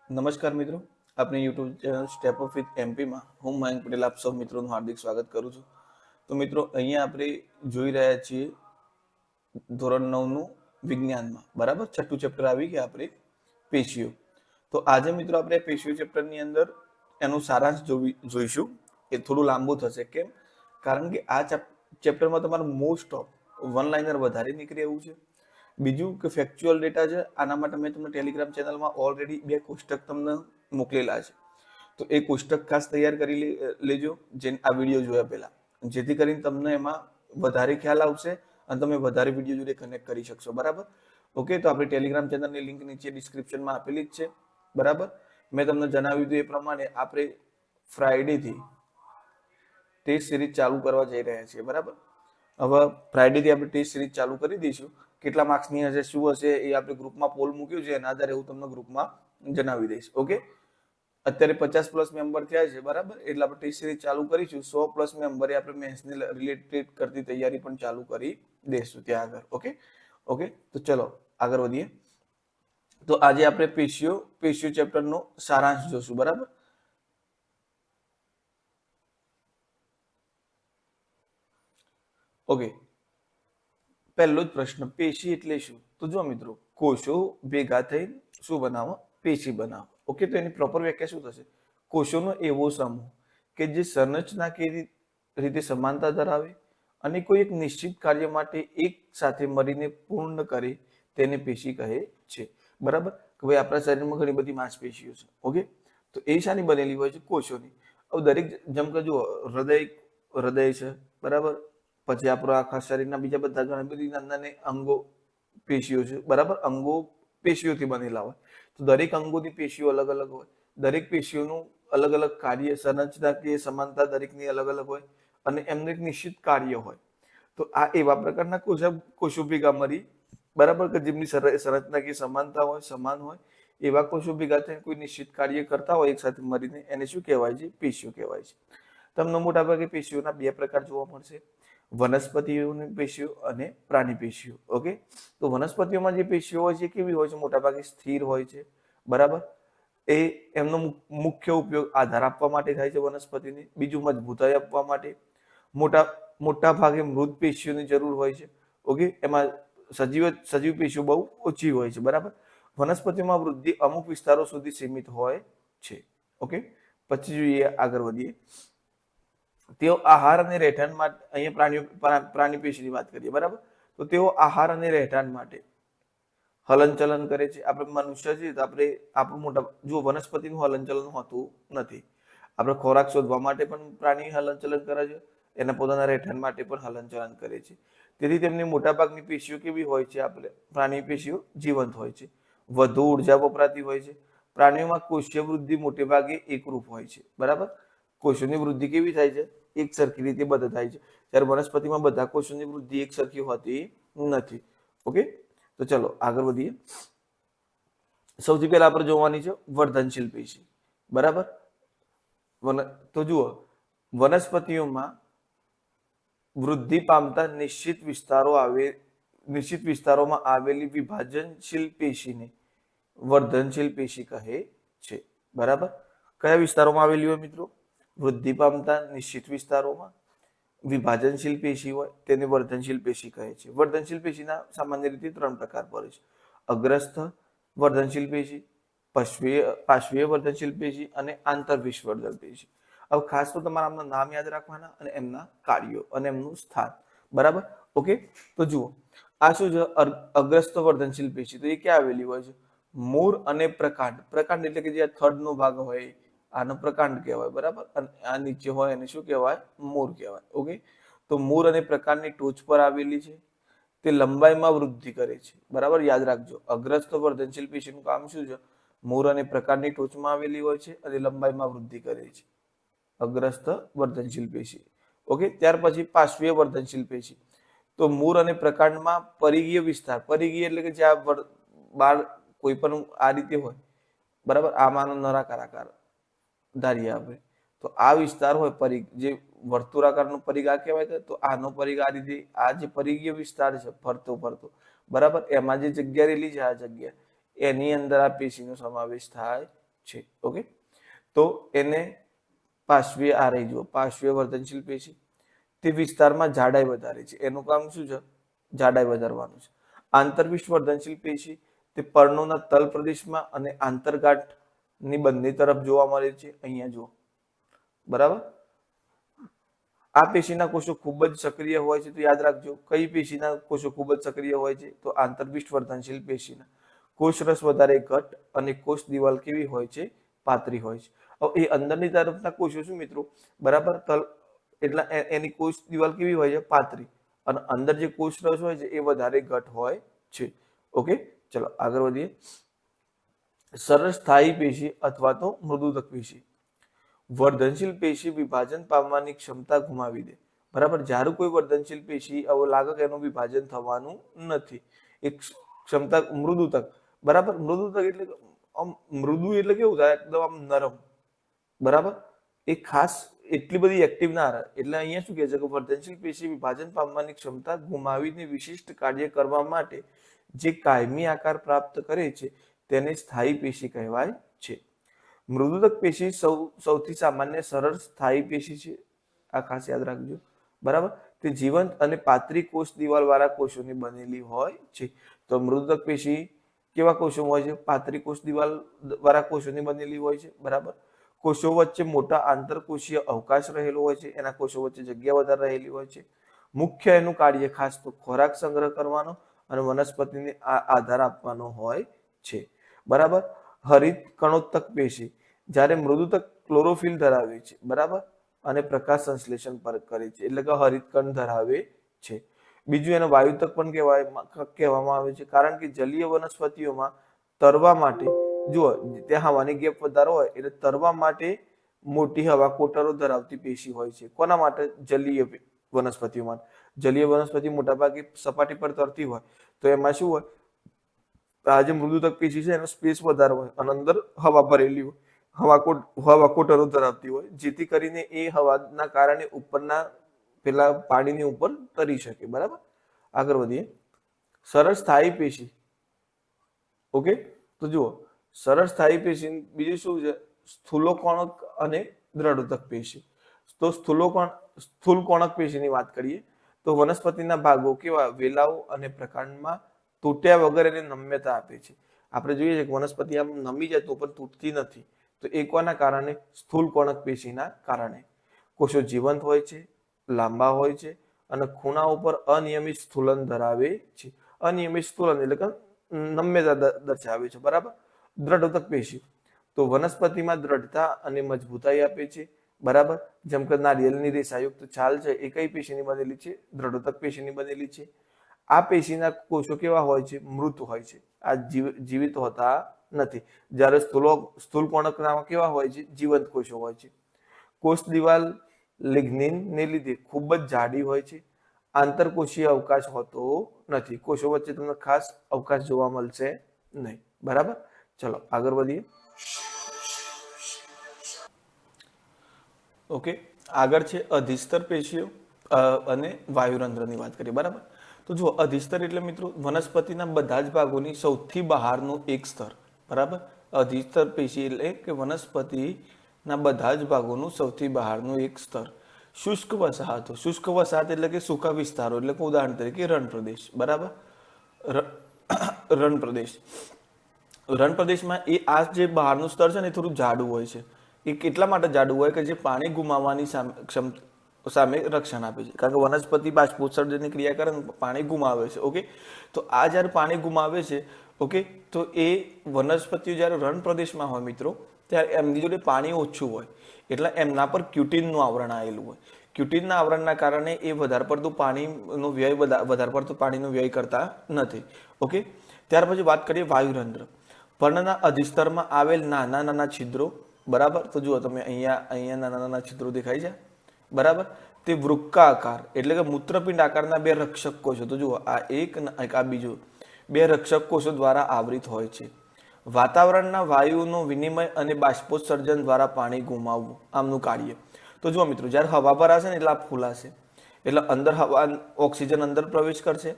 નમસ્કાર મિત્રો, આપણી YouTube channel step up with એમપીમાં હું મયંક પટેલ આપ સૌ મિત્રોનું હાર્દિક સ્વાગત કરું છું. તો મિત્રો અહીંયા આપણે જોઈ રહ્યા છીએ ધોરણ 9 નું વિજ્ઞાનમાં, બરાબર. છઠ્ઠું ચેપ્ટર આવી ગયા આપણે પેશીઓ. તો આજે મિત્રો આપણે પેશીઓ ચેપ્ટરની અંદર એનું સારાંશ જોઈશું. એ થોડું લાંબુ થશે. કેમ? કારણ કે આ ચેપ્ટરમાં તમારું મોસ્ટ ઓફ વન લાઇનર વધારે નીકળે એવું છે. બીજું કે ફેક્ચ્યુઅલ ડેટા છે, આના માટે મેં તમને ટેલિગ્રામ ચેનલમાં ઓલરેડી 2 કોષ્ટક તમને મોકલેલા છે. તો એ કોષ્ટક ખાસ તૈયાર કરી લેજો જે આ વિડીયો જોયા પહેલા, જેથી કરીને તમને એમાં વધારે ખ્યાલ આવશે અને તમે વધારે વિડીયો જોડે કનેક્ટ કરી શકશો. બરાબર? ઓકે, તો આપણી ટેલિગ્રામ ચેનલની લિંક નીચે ડિસ્ક્રિપ્શનમાં આપેલી જ છે. બરાબર? મેં તમને જણાવ્યું હતું એ પ્રમાણે આપણે ફ્રાઈડેથી ટેસ્ટ સિરીઝ ચાલુ કરવા જઈ રહ્યા છીએ. બરાબર? હવે ફ્રાઈડેથી આપણે ટેસ્ટ સિરીઝ ચાલુ કરી દઈશું. કેટલા માર્ક્સની હશે, શું હશે, એ આપણે ગ્રુપમાં પોલ મૂક્યું છે, એના આધારે હું તમને ગ્રુપમાં જણાવી દઈશ. ઓકે, અત્યારે 50+ મેમ્બર થયા છે. બરાબર? એટલે આપણે ટેસ્ટ સિરીઝ ચાલુ કરીશું. 100+ મેમ્બરે આપણે મેથ્સને રિલેટેડ કરતી તૈયારી પણ ચાલુ કરી દઈશું ત્યાં આગળ. ઓકે ઓકે, તો ચલો આગળ વધીએ. તો આજે આપણે પેશીઓ ચેપ્ટરનો સારાંશ જોશું. બરાબર? ઓકે, પહેલો જ પ્રશ્ન, પેશી એટલે શું? તો જો મિત્રો, કોષો ભેગા થઈ શું બનાવો? પેશી બનાવો. ઓકે, તો એની પ્રોપર વ્યાખ્યા શું થશે? કોષોનો એવો સમૂહ કે જે સંરચના કે રીતે સમાનતા ધરાવે અને કોઈ એક નિશ્ચિત કાર્ય માટે એક સાથે મળીને પૂર્ણ કરે તેને પેશી કહે છે. બરાબર? કે ભાઈ આપણા શરીરમાં ઘણી બધી માંસપેશીઓ છે. ઓકે, તો એ શાની બનેલી હોય છે? કોષોની. હવે દરેક, જેમ કે જુઓ, હૃદય છે. બરાબર? પછી આપણો આખા શરીરના બીજા બધા ઘણા બધી નાના નાની અંગો પેશીઓ છે. બરાબર? અંગો પેશીઓથી બનેલા હોય. તો દરેક અંગોની પેશીઓ અલગ અલગ હોય. દરેક પેશીઓનું અલગ અલગ કાર્ય, સંરચના કે સમાનતા દરેકની અલગ અલગ હોય અને એમનું એક નિશ્ચિત કાર્ય હોય. તો આ એવા પ્રકારના કોષો ભેગા મળી, બરાબર, કે જેમની સંરચના કે સમાનતા હોય, સમાન હોય, એવા કોષો ભેગા થઈને કોઈ નિશ્ચિત કાર્ય કરતા હોય એક સાથે મળીને, એને શું કહેવાય છે? પેશીઓ કહેવાય છે. તમને મોટાભાગે પેશીઓના 2 પ્રકાર જોવા મળશે: વનસ્પતિઓની પેશીઓ અને પ્રાણી પેશીઓ. ઓકે, તો વનસ્પતિઓમાં જે પેશીઓ હોય છે કેવી હોય છે? મોટાભાગે સ્થિર હોય છે. બરાબર? એ એમનો મુખ્ય ઉપયોગ આધાર આપવા માટે થાય છે વનસ્પતિને. બીજું, મજબૂતાઈ આપવા માટે. મોટા ભાગે મૃત પેશીઓની જરૂર હોય છે. ઓકે, એમાં સજીવ પેશીઓ બહુ ઓછી હોય છે. બરાબર? વનસ્પતિમાં વૃદ્ધિ અમુક વિસ્તારો સુધી સીમિત હોય છે. ઓકે, પછી જોઈએ, આગળ વધીએ. તેઓ આહાર અને રહેઠાણ માટે, અહીંયા પ્રાણી પેશીની વાત કરીએ. બરાબર? તો તેઓ આહાર અને રહેઠાણ માટે હલનચલન કરે છે. આપણે મનુષ્ય છીએ તો આપણે આપણું જો વનસ્પતિનું હલનચલન હોતું નથી. આપણે ખોરાક શોધવા માટે પણ પ્રાણી હલનચલન કરે છે, એના પોતાના રહેઠાણ માટે પણ હલનચલન કરે છે. તેથી તેમની મોટાભાગની પેશીઓ કેવી હોય છે? આપણે પ્રાણી પેશીઓ જીવંત હોય છે, વધુ ઉર્જા વપરાતી હોય છે. પ્રાણીઓમાં કોષીય વૃદ્ધિ મોટે ભાગે એકરૂપ હોય છે. બરાબર? કોષોની વૃદ્ધિ કેવી થાય છે? એક સરખી રીતે બધા થાય છે. જ્યારે વનસ્પતિમાં બધા કોષોની વૃદ્ધિ એક સરખી હોતી નથી. ઓકે, તો ચલો આગળ વધીએ. સૌથી પહેલા આપણે જોવાની છે વર્ધનશીલ પેશી. બરાબર? તો જુઓ, વનસ્પતિઓમાં વૃદ્ધિ પામતા નિશ્ચિત વિસ્તારોમાં આવેલી વિભાજનશીલ પેશીને વર્ધનશીલ પેશી કહે છે. બરાબર? કયા વિસ્તારોમાં આવેલી હોય મિત્રો? વૃદ્ધિ પામતા નિશ્ચિત વિસ્તારોમાં વિભાજનશીલ પેશી હોય તેને વર્ધનશીલ પેશી કહે છે. વર્ધનશીલ પેશીના સામાન્ય રીતે 3 પ્રકાર પડે છે: અગ્રસ્થ વર્ધનશીલ પેશી, પાર્શ્વીય વર્ધનશીલ પેશી અને આંતરવિષવર્ધન પેશી. હવે ખાસ તો તમારે આમના નામ યાદ રાખવાના અને એમના કાર્યો અને એમનું સ્થાન. બરાબર? ઓકે, તો જુઓ, આ શું છે? અગ્રસ્થ વર્ધનશીલ પેશી. તો એ ક્યાં આવેલી હોય છે? મૂળ અને પ્રકાંડ. પ્રકાંડ એટલે કે જે થડનો ભાગ હોય, આનો પ્રકાંડ કહેવાય. બરાબર? અને આ નીચે હોય એને શું કહેવાય? મૂળ કહેવાય. ઓકે, તો મૂળ અને પ્રકાંડની ટોચ પર આવેલી છે. તે લંબાઈમાં વૃદ્ધિ કરે છે. બરાબર? યાદ રાખજો, અગ્રસ્થ વર્ધનશીલ પેશીનું કામ શું છે? મૂળ અને પ્રકાંડની ટોચમાં આવેલી હોય છે અને લંબાઈમાં વૃદ્ધિ કરે છે. અગ્રસ્થ વર્ધનશીલ પેશી. ઓકે, ત્યાર પછી પાર્શ્વીય વર્ધનશીલ પેશી. તો મૂળ અને પ્રકાંડમાં પરિઘીય વિસ્તાર. પરિઘીય એટલે કે જ્યાં બાર કોઈ પણ આ રીતે હોય. બરાબર? આમાંનો નળાકાર આકાર ધારીએ આપણે, તો આ વિસ્તાર હોય પરિઘ, જે વર્તુળાકારનો પરિઘ આ કહેવાય. તો આનો પરિઘ આ રીતે, આ જે પરિઘીય વિસ્તાર છે ફરતો, બરાબર, એમાં જે જગ્યા રહેલી છે, આ જગ્યા, એની અંદર આ પેશીનો સમાવેશ થાય છે. ઓકે, તો એને પાર્શ્વીય આ રહી જુઓ, પાર્શ્વીય વર્ધનશીલ પેશી, તે વિસ્તારમાં જાડાઈ વધારે છે. એનું કામ શું છે? જાડાઈ વધારવાનું છે. આંતરવિષ વર્ધનશીલ પેશી, તે પર્ણોના તલ પ્રદેશમાં અને આંતરગાંઠની બંને તરફ જોવા મળે છે. અહીંયા જુઓ, બરાબર. આ પેશીના કોષો ખૂબ જ સક્રિય હોય છે. તો યાદ રાખજો, કઈ પેશીના કોષો ખૂબ જ સક્રિય હોય છે? તો આંતરવિષ વર્ધનશીલ પેશીના. કોષ રસ વધારે ઘટ અને કોષ દિવાલ કેવી હોય છે? પાતળી હોય છે. હવે એ અંદરની તરફના કોષો શું મિત્રો? બરાબર, તલ એટલે એની કોષ દિવાલ કેવી હોય છે? પાતળી. અને અંદર જે કોષ રસ હોય છે એ વધારે ઘટ હોય છે. ઓકે, ચલો આગળ વધીએ. સરળ સ્થાયી પેશી અથવા તો મૃદુતક પેશી. વર્ધનશીલ પેશી વિભાજન પામવાની ક્ષમતા ગુમાવી દે. બરાબર, જ્યારે કોઈ વર્ધનશીલ પેશી આવો લાગે કે એનું વિભાજન થવાનું નથી, એક ક્ષમતા મૃદુતક. બરાબર, મૃદુતક એટલે આમ મૃદુ એટલે કેવું થાય? એકદમ આમ નરમ. બરાબર, એ ખાસ એટલી બધી એક્ટિવ ના રહે. એટલે અહીંયા શું કહે છે કે વર્ધનશીલ પેશી વિભાજન પામવાની ક્ષમતા ગુમાવીને વિશિષ્ટ કાર્ય કરવા માટે જે કાયમી આકાર પ્રાપ્ત કરે છે તેને સ્થાયી પેશી કહેવાય છે. મૃદુતક પેશી સૌથી સામાન્ય સરળ સ્થાયી પેશી છે. આ ખાસ યાદ રાખજો. બરાબર, તે જીવંત અને પાતળી કોષ દિવાલ વાળા કોષોની બનેલી હોય છે. તો મૃદુતક પેશી કેવા કોષો હોય છે? પાતળી કોષ દિવાલ વાળા કોષોની બનેલી હોય છે. બરાબર, કોષો વચ્ચે મોટા આંતરકોષીય અવકાશ રહેલો હોય છે. એના કોષો વચ્ચે જગ્યા વધારે રહેલી હોય છે. મુખ્ય એનું કાર્ય ખાસ તો ખોરાક સંગ્રહ કરવાનો અને વનસ્પતિને આધાર આપવાનો હોય છે. બરાબર, હરિત કણોત્તક પેશી, જ્યારે મૃદુતક ક્લોરોફિલ ધરાવે છે. બરાબર, અને પ્રકાશ સંશ્લેષણ પર કરે છે, એટલે કે હરિત કણ ધરાવે છે. બીજું એને વાયુતક પણ કહેવામાં આવે છે, કારણ કે જલીય વનસ્પતિઓમાં તરવા માટે, જુઓ ત્યાં હવાની ગેપ વધારે હોય એટલે તરવા માટે મોટી હવા કોટરો ધરાવતી પેશી હોય છે. કોના માટે? જલીય વનસ્પતિઓમાં. જલીય વનસ્પતિ મોટાભાગે સપાટી પર તરતી હોય તો એમાં શું હોય? આ જે મૃદુતક પેશી છે એનો સ્પેસ વધારે હોય અને અંદર હવા ભરેલી હોય, હવા કોટરો ધરાવતી હોય, જેથી કરીને એ હવાના કારણે ઉપરના પેલા પાણીની ઉપર તરી શકે. બરાબર, આગળ વધીએ. સરળ સ્થાયી પેશી. ઓકે, તો જુઓ, સરળ સ્થાયી પેશી બીજું શું છે? સ્થૂલોકોણક અને દ્રઢોતક પેશી. તો સ્થૂલકોણક પેશીની વાત કરીએ તો વનસ્પતિના ભાગો કેવા? વેલાઓ અને પ્રકાંડમાં તૂટ્યા વગર એને નમ્યતા આપે છે. આપણે જોઈએ છીએ કે વનસ્પતિ આમ નમી જાય તો પણ તૂટતી નથી. તો એ કોના કારણે? સ્થૂલકોણક પેશીના કારણે. કોષો જીવંત હોય છે, લાંબા હોય છે અને ખૂણા ઉપર અનિયમિત સ્થૂલન ધરાવે છે. અનિયમિત સ્થૂલન એટલે કે નમ્યતા દર્શાવે છે. બરાબર, દ્રઢોતક પેશી તો વનસ્પતિમાં દ્રઢતા અને મજબૂતાઈ આપે છે. બરાબર, જેમ કે નારિયેળની રેસાયુક્ત છાલ છે એ કઈ પેશીની બનેલી છે? દ્રઢોતક પેશીની બનેલી છે. આ પેશીના કોષો કેવા હોય છે? મૃત હોય છે. આ જીવિત હોતા નથી. જ્યારે સ્થૂલકોણકના કેવા હોય છે? જીવંત કોષો હોય છે. કોષ દિવાલ લિગ્નિન ને લીધે ખૂબ જ જાડી હોય છે. આંતરકોષીય અવકાશ હોતો નથી. કોષો વચ્ચે તમને ખાસ અવકાશ જોવા મળશે નહીં. બરાબર, ચલો આગળ વધીએ. ઓકે, આગળ છે અધિસ્તર પેશીઓ અને વાયુરંધ્રની વાત કરીએ. બરાબર, તો જુઓ, અધિસ્તર એટલે મિત્રો વનસ્પતિના બધા જ ભાગોની સૌથી બહારનું એક સ્તર. બરાબર, અધિસ્તર પેશી એટલે કે વનસ્પતિના બધા જ ભાગોનું સૌથી બહારનું એક સ્તર. શુષ્ક વસાહતો. શુષ્ક વસાહત એટલે કે સૂકા વિસ્તારો, એટલે કે ઉદાહરણ તરીકે રણ પ્રદેશ. બરાબર, રણ પ્રદેશ. રણ પ્રદેશમાં આ જે બહારનું સ્તર છે ને એ થોડું જાડું હોય છે. એ કેટલા માટે જાડું હોય? કે જે પાણી ગુમાવવાની સામે રક્ષણ આપે છે. કારણ કે વનસ્પતિ બાષ્પોત્સર્જનની ક્રિયા કરે પાણી ગુમાવે છે. ઓકે, તો આ જ્યારે પાણી ગુમાવે છે, ઓકે, તો એ વનસ્પતિઓ જ્યારે રણ પ્રદેશમાં હોય મિત્રો, ત્યારે એમની જોડે પાણી ઓછું હોય એટલે એમના પર ક્યુટીનનું આવરણ આવેલું હોય. ક્યુટીનના આવરણના કારણે એ વધારે પડતું પાણીનો વ્યય વધારે પડતું પાણીનો વ્યય કરતા નથી. ઓકે, ત્યાર પછી વાત કરીએ વાયુરંધ્ર. પર્ણના અધિસ્તરમાં આવેલ નાના નાના છિદ્રો. બરાબર, તો જુઓ તમે અહીંયા નાના નાના છિદ્રો દેખાય છે. બરાબર, તે વૃક્કાકાર એટલે કે મૂત્રપિંડ આકારના બે રક્ષક કોષો. તો જુઓ, આ એક આ બીજું, બે રક્ષક કોષો દ્વારા આવરિત હોય છે. વાતાવરણના વાયુનો વિનિમય અને બાષ્પોત્સર્જન દ્વારા પાણી ગુમાવવું આમનું કાર્ય. તો જુઓ મિત્રો, જ્યારે હવા ભરાશે ને એટલે આ ફૂલાશે, એટલે અંદર હવા ઓક્સિજન અંદર પ્રવેશ કરશે,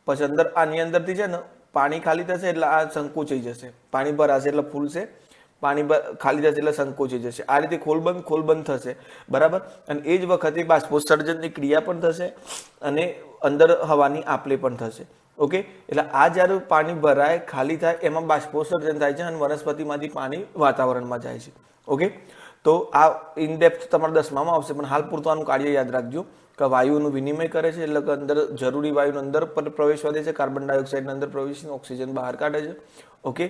પછી આની અંદરથી છે ને પાણી ખાલી થશે એટલે આ સંકોચાઈ જશે, પાણી ભરાશે એટલે ફૂલશે, પાણી ખાલી થશે એટલે સંકોચી જશે. આ રીતે ખોલબંધ થશે, બરાબર. અને એ જ વખતે બાષ્પોત્સર્જનની ક્રિયા પણ થશે અને અંદર હવાની આપલે પણ થશે. ઓકે, એટલે આ જ્યારે પાણી ભરાય ખાલી થાય એમાં બાષ્પોત્સર્જન થાય છે અને વનસ્પતિમાંથી પાણી વાતાવરણમાં જાય છે. ઓકે, તો આ ઇન ડેપ્થ તમારા 10મામાં આવશે, પણ હાલ પૂરતું આનું કાર્ય યાદ રાખજો કે વાયુનું વિનિમય કરે છે, એટલે કે અંદર જરૂરી વાયુને અંદર પ્રવેશવા દે છે, કાર્બન ડાયોક્સાઇડને અંદર પ્રવેશીને ઓક્સિજન બહાર કાઢે છે. ઓકે,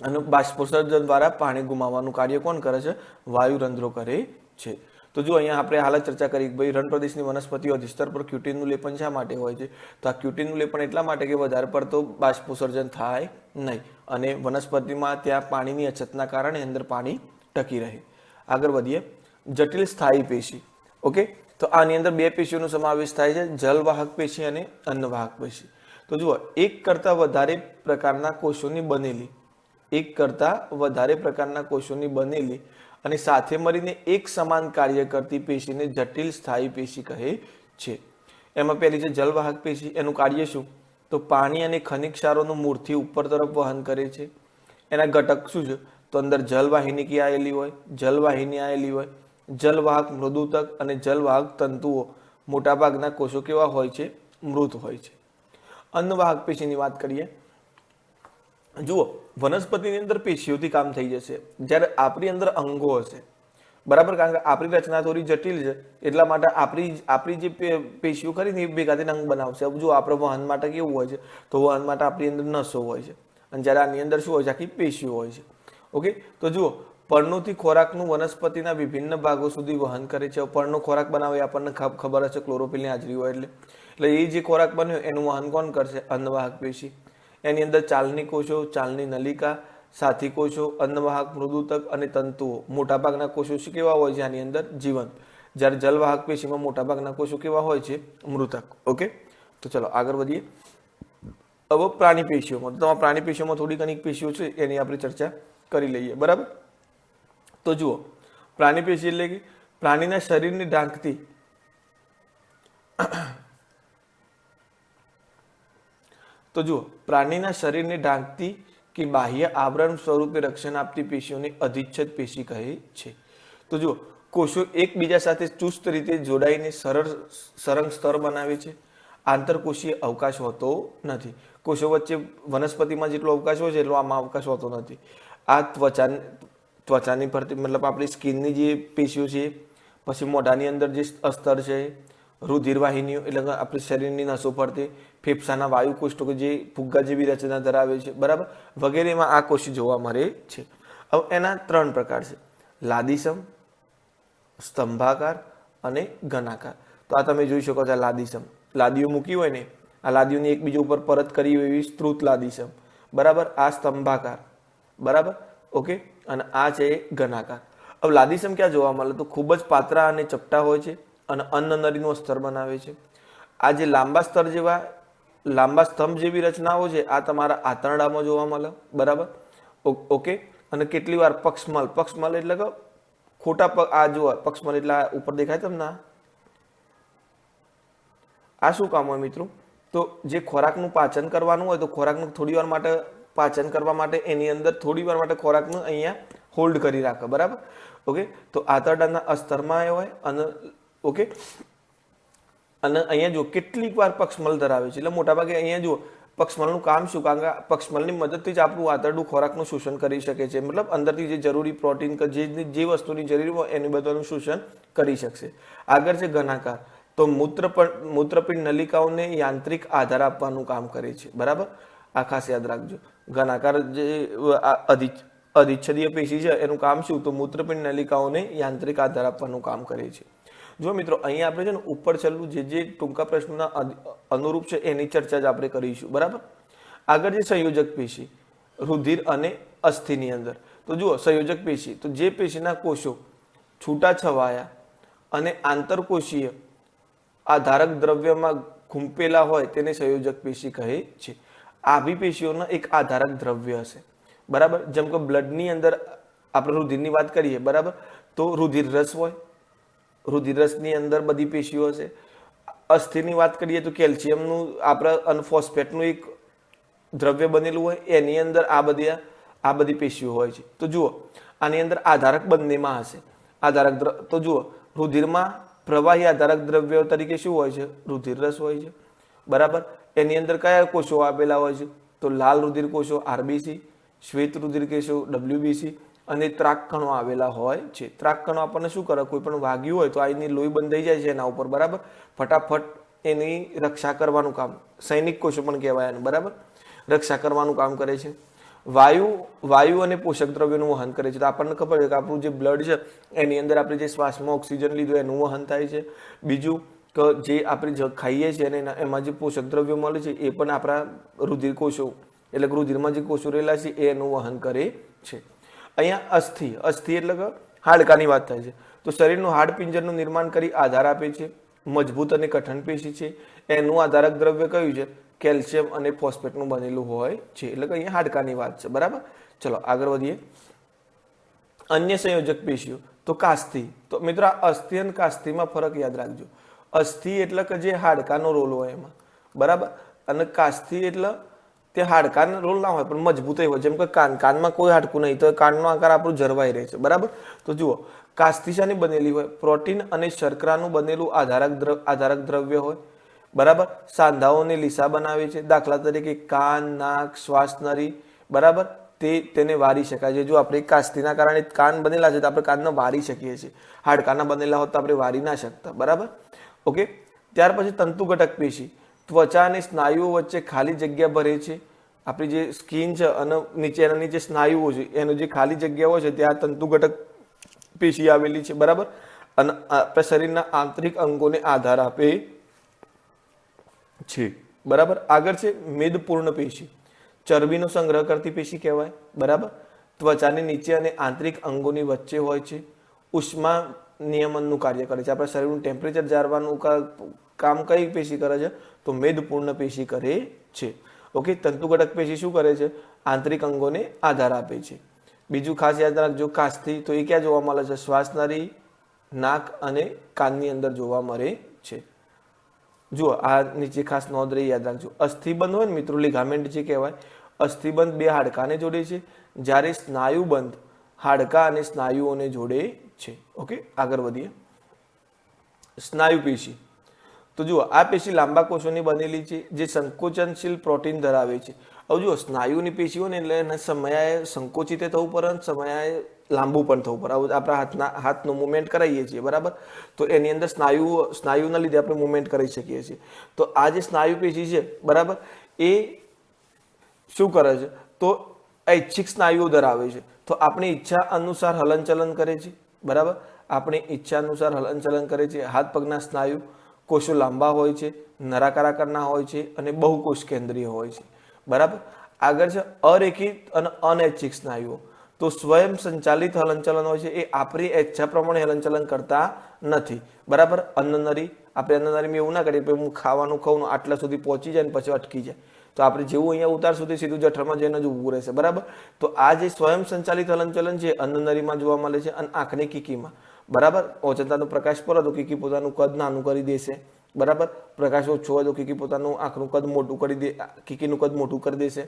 અને બાષ્પોત્સર્જન દ્વારા પાણી ગુમાવવાનું કાર્ય કોણ કરે છે? વાયુરંધ્રો કરે છે. તો જો અહીંયા આપણે હાલ ચર્ચા કરી કે ભાઈ રણ પ્રદેશની વનસ્પતિઓ અધિસ્તર પર ક્યુટીનનું લેપન શા માટે હોય છે? તો આ ક્યુટીનનું લેપન એટલા માટે કે વધારે પડતો બાષ્પોત્સર્જન થાય નહીં અને વનસ્પતિમાં ત્યાં પાણીની અછતના કારણે અંદર પાણી ટકી રહે. આગળ વધીએ. જટિલ સ્થાયી પેશી. ઓકે, તો આની અંદર બે પેશીઓનો સમાવેશ થાય છે, જલવાહક પેશી અને અન્નવાહક પેશી. તો જુઓ, એક કરતાં વધારે પ્રકારના કોષોની બનેલી અને સાથે મળીને એક સમાન કાર્ય કરતી પેશીને જટિલ સ્થાયી પેશી કહે છે. એમાં પહેલી છે જલવાહક પેશી. એનું કાર્ય શું? તો પાણી અને ખનિજ ક્ષારોનું મૂળથી ઉપર તરફ વહન કરે છે. એના ઘટક શું છે? તો અંદર જલવાહિની આવેલી હોય, જલવાહક મૃદુતક અને જલવાહક તંતુઓ. મોટાભાગના કોષો કેવા હોય છે? મૃત હોય છે. અન્નવાહક પેશીની વાત કરીએ. જુઓ, વનસ્પતિની અંદર પેશીઓથી કામ થઈ જશે, જ્યારે આપણી અંદર અંગો હશે, બરાબર. કારણ કે આપણી રચના થોડી જટિલ છે, એટલા માટે આપણી જે પેશીઓ ખરી ને એ ભેગા થઈને અંગ બનાવશે. જો આપણે વહન માટે કેવું હોય છે? તો વહન માટે આપણી અંદર નસો હોય છે અને જ્યારે આની અંદર શું હોય છે? આખી પેશીઓ હોય છે. ઓકે, તો જુઓ, પર્ણોથી ખોરાકનું વનસ્પતિના વિભિન્ન ભાગો સુધી વહન કરે છે. પર્ણનો ખોરાક બનાવે આપણને ખબર હશે, ક્લોરોફિલની હાજરી હોય એટલે એ જે ખોરાક બન્યો એનું વહન કોણ કરશે? અન્નવાહક પેશી. એની અંદર ચાલની કોષો, ચાલની નલિકા, સાથી કોષો, અન્નવાહક મૃદુતક અને તંતુઓ. મોટાભાગના કોષો શું કેવા હોય છે? આની અંદર જીવંત. જ્યારે જલવાહક પેશીમાં મોટાભાગના કોષો કેવા હોય છે? મૃતક. ઓકે, તો ચલો આગળ વધીએ. હવે પ્રાણી પેશીઓમાં, તો તમારા પ્રાણી પેશીઓમાં થોડી ઘણી પેશીઓ છે એની આપણે ચર્ચા કરી લઈએ, બરાબર. તો જુઓ, પ્રાણી પેશી એટલે કે પ્રાણીના શરીરની ઢાંકતી કે બાહ્ય આવરણ સ્વરૂપે રક્ષણ આપતી પેશીઓને અધિચ્છદ પેશી કહે છે. તો જુઓ, કોષો એકબીજા સાથે ચુસ્ત રીતે જોડાઈને સરળ સ્તર બનાવે છે. આંતરકોષીય અવકાશ હોતો નથી. કોષો વચ્ચે વનસ્પતિમાં જેટલો અવકાશ હોય છે એટલો આમાં અવકાશ હોતો નથી. આ ત્વચાની ફરતી, મતલબ આપણી સ્કિનની જે પેશીઓ છે, પછી મોઢાની અંદર જે અસ્તર છે, રુધિરવાહિનીઓ એટલે આપણી શરીરની નસો ફરતી, ફેફસાના વાયુ કોષ્ટકો જે ફુગ્ગા જેવી રચના ધરાવે છે, બરાબર, વગેરેમાં આ કોષ જોવા મળે છે. હવે એના 3 પ્રકાર છે: લાદીસમ, સ્તંભાકાર અને ઘનાકાર. તો આ તમે જોઈ શકો છો. લાદીસમ, લાદીઓ મૂકી હોય ને, આ લાદીઓની એકબીજા ઉપર પરત કરી હોય એવી સ્ત્રુત લાદીસમ, બરાબર. આ સ્તંભાકાર, બરાબર. ઓકે, અને આ છે ઘનાકાર. હવે લાદીસમ ક્યાં જોવા મળે? તો ખૂબ જ પાતળા અને ચપટા હોય છે અને અન્નનળીનું સ્તર બનાવે છે. આ જે લાંબા સ્તંભ જેવી રચનાઓ છે આ તમારા આંતરડામાં જોવા મળે, બરાબર. ઓકે, અને કેટલી વાર પક્ષમલ એટલે કે ખોટા પગ. આ જુઓ, પક્ષમલ એટલે ઉપર દેખાય તમને. આ શું કામ હોય મિત્રો? તો જે ખોરાકનું પાચન કરવાનું હોય, તો ખોરાકનું થોડી વાર માટે પાચન કરવા માટે એની અંદર થોડી વાર માટે ખોરાકનું અહીંયા હોલ્ડ કરી રાખે, બરાબર. ઓકે, તો આંતરડાના અસ્તરમાં એ હોય અને ઓકે, અને અહીંયા જો કેટલીક વાર પક્ષમલ ધરાવે છે. એટલે મોટાભાગે અહીંયા જો પક્ષમલનું કામ શું? કારણ કે પક્ષમલની મદદથી જ આપણું આંતરડું ખોરાકનું શોષણ કરી શકે છે. મતલબ અંદરથી જે જરૂરી પ્રોટીન કે જે વસ્તુની જરૂરી હોય એની બધાનું શોષણ કરી શકશે. આગળ છે ઘનાકાર. તો મૂત્રપિંડ નલિકાઓને યાંત્રિક આધાર આપવાનું કામ કરે છે, બરાબર. આ ખાસ યાદ રાખજો. ઘનાકાર જે અધિચ્છદીય પેશી છે એનું કામ શું? તો મૂત્રપિંડ નલિકાઓને યાંત્રિક આધાર આપવાનું કામ કરે છે. જો મિત્રો, અહીંયા આપણે છે ને ઉપર છેલ્લું જે ટૂંકા પ્રશ્નોના અનુરૂપ છે એની ચર્ચા જ આપણે કરીશું, બરાબર. આગળ જે સંયોજક પેશી, રુધિર અને અસ્થિની અંદર. તો જુઓ, સંયોજક પેશી, તો જે પેશીના કોષો છૂટાછવાયા અને આંતરકોષીય આધારક દ્રવ્યમાં ઘૂંપેલા હોય તેને સંયોજક પેશી કહે છે. આવી પેશીઓનો એક આધારક દ્રવ્ય હશે, બરાબર. જેમ કે બ્લડની અંદર આપણે રુધિરની વાત કરીએ, બરાબર, તો રુધિર રસ હોય, રુધિર રસની અંદર બધી પેશીઓ હશે. અસ્થિની વાત કરીએ તો કેલ્શિયમનું આપણે અને ફોસ્ફેટનું એક દ્રવ્ય બનેલું હોય, એની અંદર આ બધા આ બધી પેશીઓ હોય છે. તો જુઓ આની અંદર આધારક બંનેમાં હશે. આધારક તો જુઓ રુધિરમાં પ્રવાહી આધારક દ્રવ્યો તરીકે શું હોય છે? રુધિર રસ હોય છે. બરાબર. એની અંદર કયા કોષો આપેલા હોય છે? તો લાલ રુધિર કોષો આરબીસી, શ્વેત રુધિર કોષો ડબ્લ્યુબીસી અને ત્રાક કણો આવેલા હોય છે. ત્રાક કણો આપણને શું કરે? કોઈ પણ વાગ્યું હોય તો આ એની લોહી બંધાઈ જાય છે એના ઉપર. બરાબર. ફટાફટ એની રક્ષા કરવાનું કામ, સૈનિક કોષો પણ કહેવાય એને. બરાબર. રક્ષા કરવાનું કામ કરે છે. વાયુ અને પોષક દ્રવ્યોનું વહન કરે છે. તો આપણને ખબર છે કે આપણું જે બ્લડ છે એની અંદર આપણે જે શ્વાસમાં ઓક્સિજન લીધું એનું વહન થાય છે. બીજું કે જે આપણે ખાઈએ છીએ અને એમાં જે પોષક દ્રવ્યો મળે છે એ પણ આપણા રુધિર કોષો એટલે કે રુધિરમાં જે કોષો રહેલા છે એ એનું વહન કરે છે. અહીંયા અસ્થિ એટલે કે હાડકાની વાત થાય છે. તો શરીરનું હાડપિંજરનું નિર્માણ કરી આધાર આપે છે. મજબૂત અને કઠણ પેશી છે. એનું આધારક દ્રવ્ય કયું છે? કેલ્શિયમ અને ફોસ્ફેટનું બનેલું હોય છે. એટલે કે અહીંયા હાડકાની વાત છે. બરાબર. ચલો આગળ વધીએ. અન્ય સંયોજક પેશીઓ તો કાસ્થી. તો મિત્રો આ અસ્થિ અને કાસ્થીમાં ફરક યાદ રાખજો. અસ્થિ એટલે કે જે હાડકાનો રોલ હોય એમાં. બરાબર. અને કાસ્થી એટલે તે હાડકાનો રોલ ના હોય પણ મજબૂતાઈ હોય. જેમ કે કાનમાં કોઈ હાડકું નહીં તો કાનનો આકાર આપણું જળવાઈ રહે છે. બરાબર. તો જુઓ કાસ્થી શાની બનેલી હોય? પ્રોટીન અને શર્કરાનું બનેલું આધારક દ્રવ્ય હોય. બરાબર. સાંધાઓને લીસા બનાવે છે. દાખલા તરીકે કાન, નાક, શ્વાસ નળી. બરાબર. તેને વારી શકાય છે. જો આપણે કાસ્તીના કારણે કાન બનેલા છે તો આપણે કાનને વારી શકીએ છીએ. હાડકાના બનેલા હોત તો આપણે વારી ના શકતા. બરાબર. ઓકે. ત્યાર પછી તંતુ ઘટક પેશી. ત્વચા અને સ્નાયુઓ વચ્ચે ખાલી જગ્યા ભરે છે. આપણી જે સ્કિન છે અને એના નીચે સ્નાયુઓ છે એનો જે ખાલી જગ્યા હોય છે ત્યાં તંતુ ઘટક પેશી આવેલી છે. બરાબર. અને આપણા શરીરના આંતરિક અંગોને આધાર આપે છે. બરાબર. આગળ છે મેદપૂર્ણ પેશી. ચરબીનો સંગ્રહ કરતી પેશી કહેવાય. બરાબર. ત્વચાની નીચે અને આંતરિક અંગોની વચ્ચે હોય છે. ઉષ્મા નિયમનનું કાર્ય કરે છે. આપણા શરીરનું ટેમ્પરેચર જાળવવાનું કામ કઈ પેશી કરે છે? તો મેદપૂર્ણ પેશી કરે છે. ઓકે. તંતુ ઘટક પેશી શું કરે છે? આંતરિક અંગોને આધાર આપે છે. બીજું ખાસ યાદ રાખજો કાસ્થી. તો એ ક્યાં જોવા મળે છે? શ્વાસ નળી, નાક અને કાનની અંદર જોવા મળે છે. જુઓ આ નીચે ખાસ નોંધ રહી યાદ રાખજો. અસ્થિબંધ હોય ને મિત્રો, લિગામેન્ટ જે કહેવાય. અસ્થિબંધ બે હાડકાને જોડે છે જ્યારે સ્નાયુબંધ હાડકા અને સ્નાયુઓને જોડે છે. ઓકે. આગળ વધીએ. સ્નાયુ પેશી. તો જુઓ આ પેશી લાંબા કોષોની બનેલી છે જે સંકોચનશીલ પ્રોટીન ધરાવે છે. હવે જુઓ સ્નાયુની પેશીઓ ને એટલે એના સમયાએ સંકોચિત થવું પડે, સમયાએ લાંબુ પણ થવું પડે. આપણા હાથનું મુવમેન્ટ કરાવીએ છીએ. બરાબર. તો એની અંદર સ્નાયુના લીધે આપણે મુવમેન્ટ કરી શકીએ છીએ. તો આ જે સ્નાયુ પેશી છે બરાબર એ શું કરે છે? તો ઐચ્છિક સ્નાયુઓ ધરાવે છે. તો આપણી ઈચ્છા અનુસાર હલનચલન કરે છે. બરાબર. આપણી ઈચ્છા અનુસાર હલનચલન કરે છે. હાથ પગના સ્નાયુ કોષો લાંબા હોય છે, નળાકાર આકારના હોય છે અને બહુકોષ કેન્દ્રીય હોય છે. બરાબર. આગળ છે અરેખિત અને અનૈચ્છિક સ્નાયુઓ. તો સ્વયં સંચાલિત હલનચલન હોય છે. એ આપણી ઈચ્છા પ્રમાણે હલનચલન કરતા નથી. બરાબર. અન્નનળી, આપણે અન્નનળીમાં એવું ના કરીએ કે હું ખાવાનું ખાઉં આટલા સુધી પહોંચી જાય ને પછી અટકી જાય. તો આપણે જેવું અહીંયા ઉતાર સુધી સીધું જઠરમાં જઈને જ ઊભું રહેશે. બરાબર. તો આ જે સ્વયં સંચાલિત હલનચલન છે અન્નનળીમાં જોવા મળે છે અને આંખની કીકીમાં. બરાબર. ઓચંતાનો પ્રકાશ પડે તો કીકી પોતાનું કદ નાનું કરી દેશે. બરાબર. પ્રકાશ ઓછો હોય તો કીકી પોતાનું આંખનું કદ મોટું કરી દે, કીકીનું કદ મોટું કરી દેશે.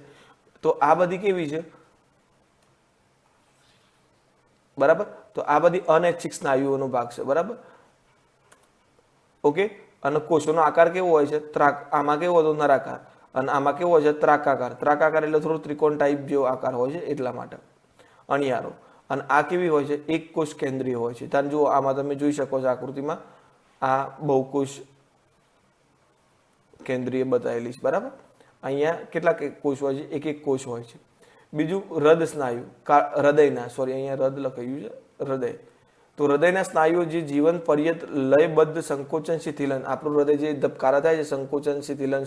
તો આ બધી કેવી છે? બરાબર. તો આ બધી અનૈચ્છિક સ્નાયુઓનો ભાગ છે. બરાબર. ઓકે. અને કોષોનો આકાર કેવો હોય છે? આમાં કેવો હતો? નળાકાર. અને આમાં કેવો હોય છે? ત્રાકાકાર. ત્રાકાકાર એટલે થોડું ત્રિકોણ ટાઈપ જેવો આકાર હોય છે એટલા માટે. અણિયારો. અને આ કેવી હોય છે? એક કોષ કેન્દ્રીય હોય છે. ત્યાં જુઓ આમાં તમે જોઈ શકો છો આકૃતિમાં આ બહુકોષ કેન્દ્રીય બતાવેલી છે. બરાબર. અહીંયા કેટલા કોષ હોય છે? એક કોષ હોય છે. બીજું હૃદ સ્નાયુ, હૃદયના, સોરી અહીંયા રદ લખાયું છે, હૃદય. તો હૃદયના સ્નાયુઓ જે જીવન પર્યંત લયબદ્ધ સંકોચન શિથિલન, આપણું હૃદય જે ધબકારા થાય છે સંકોચન શિથિલન,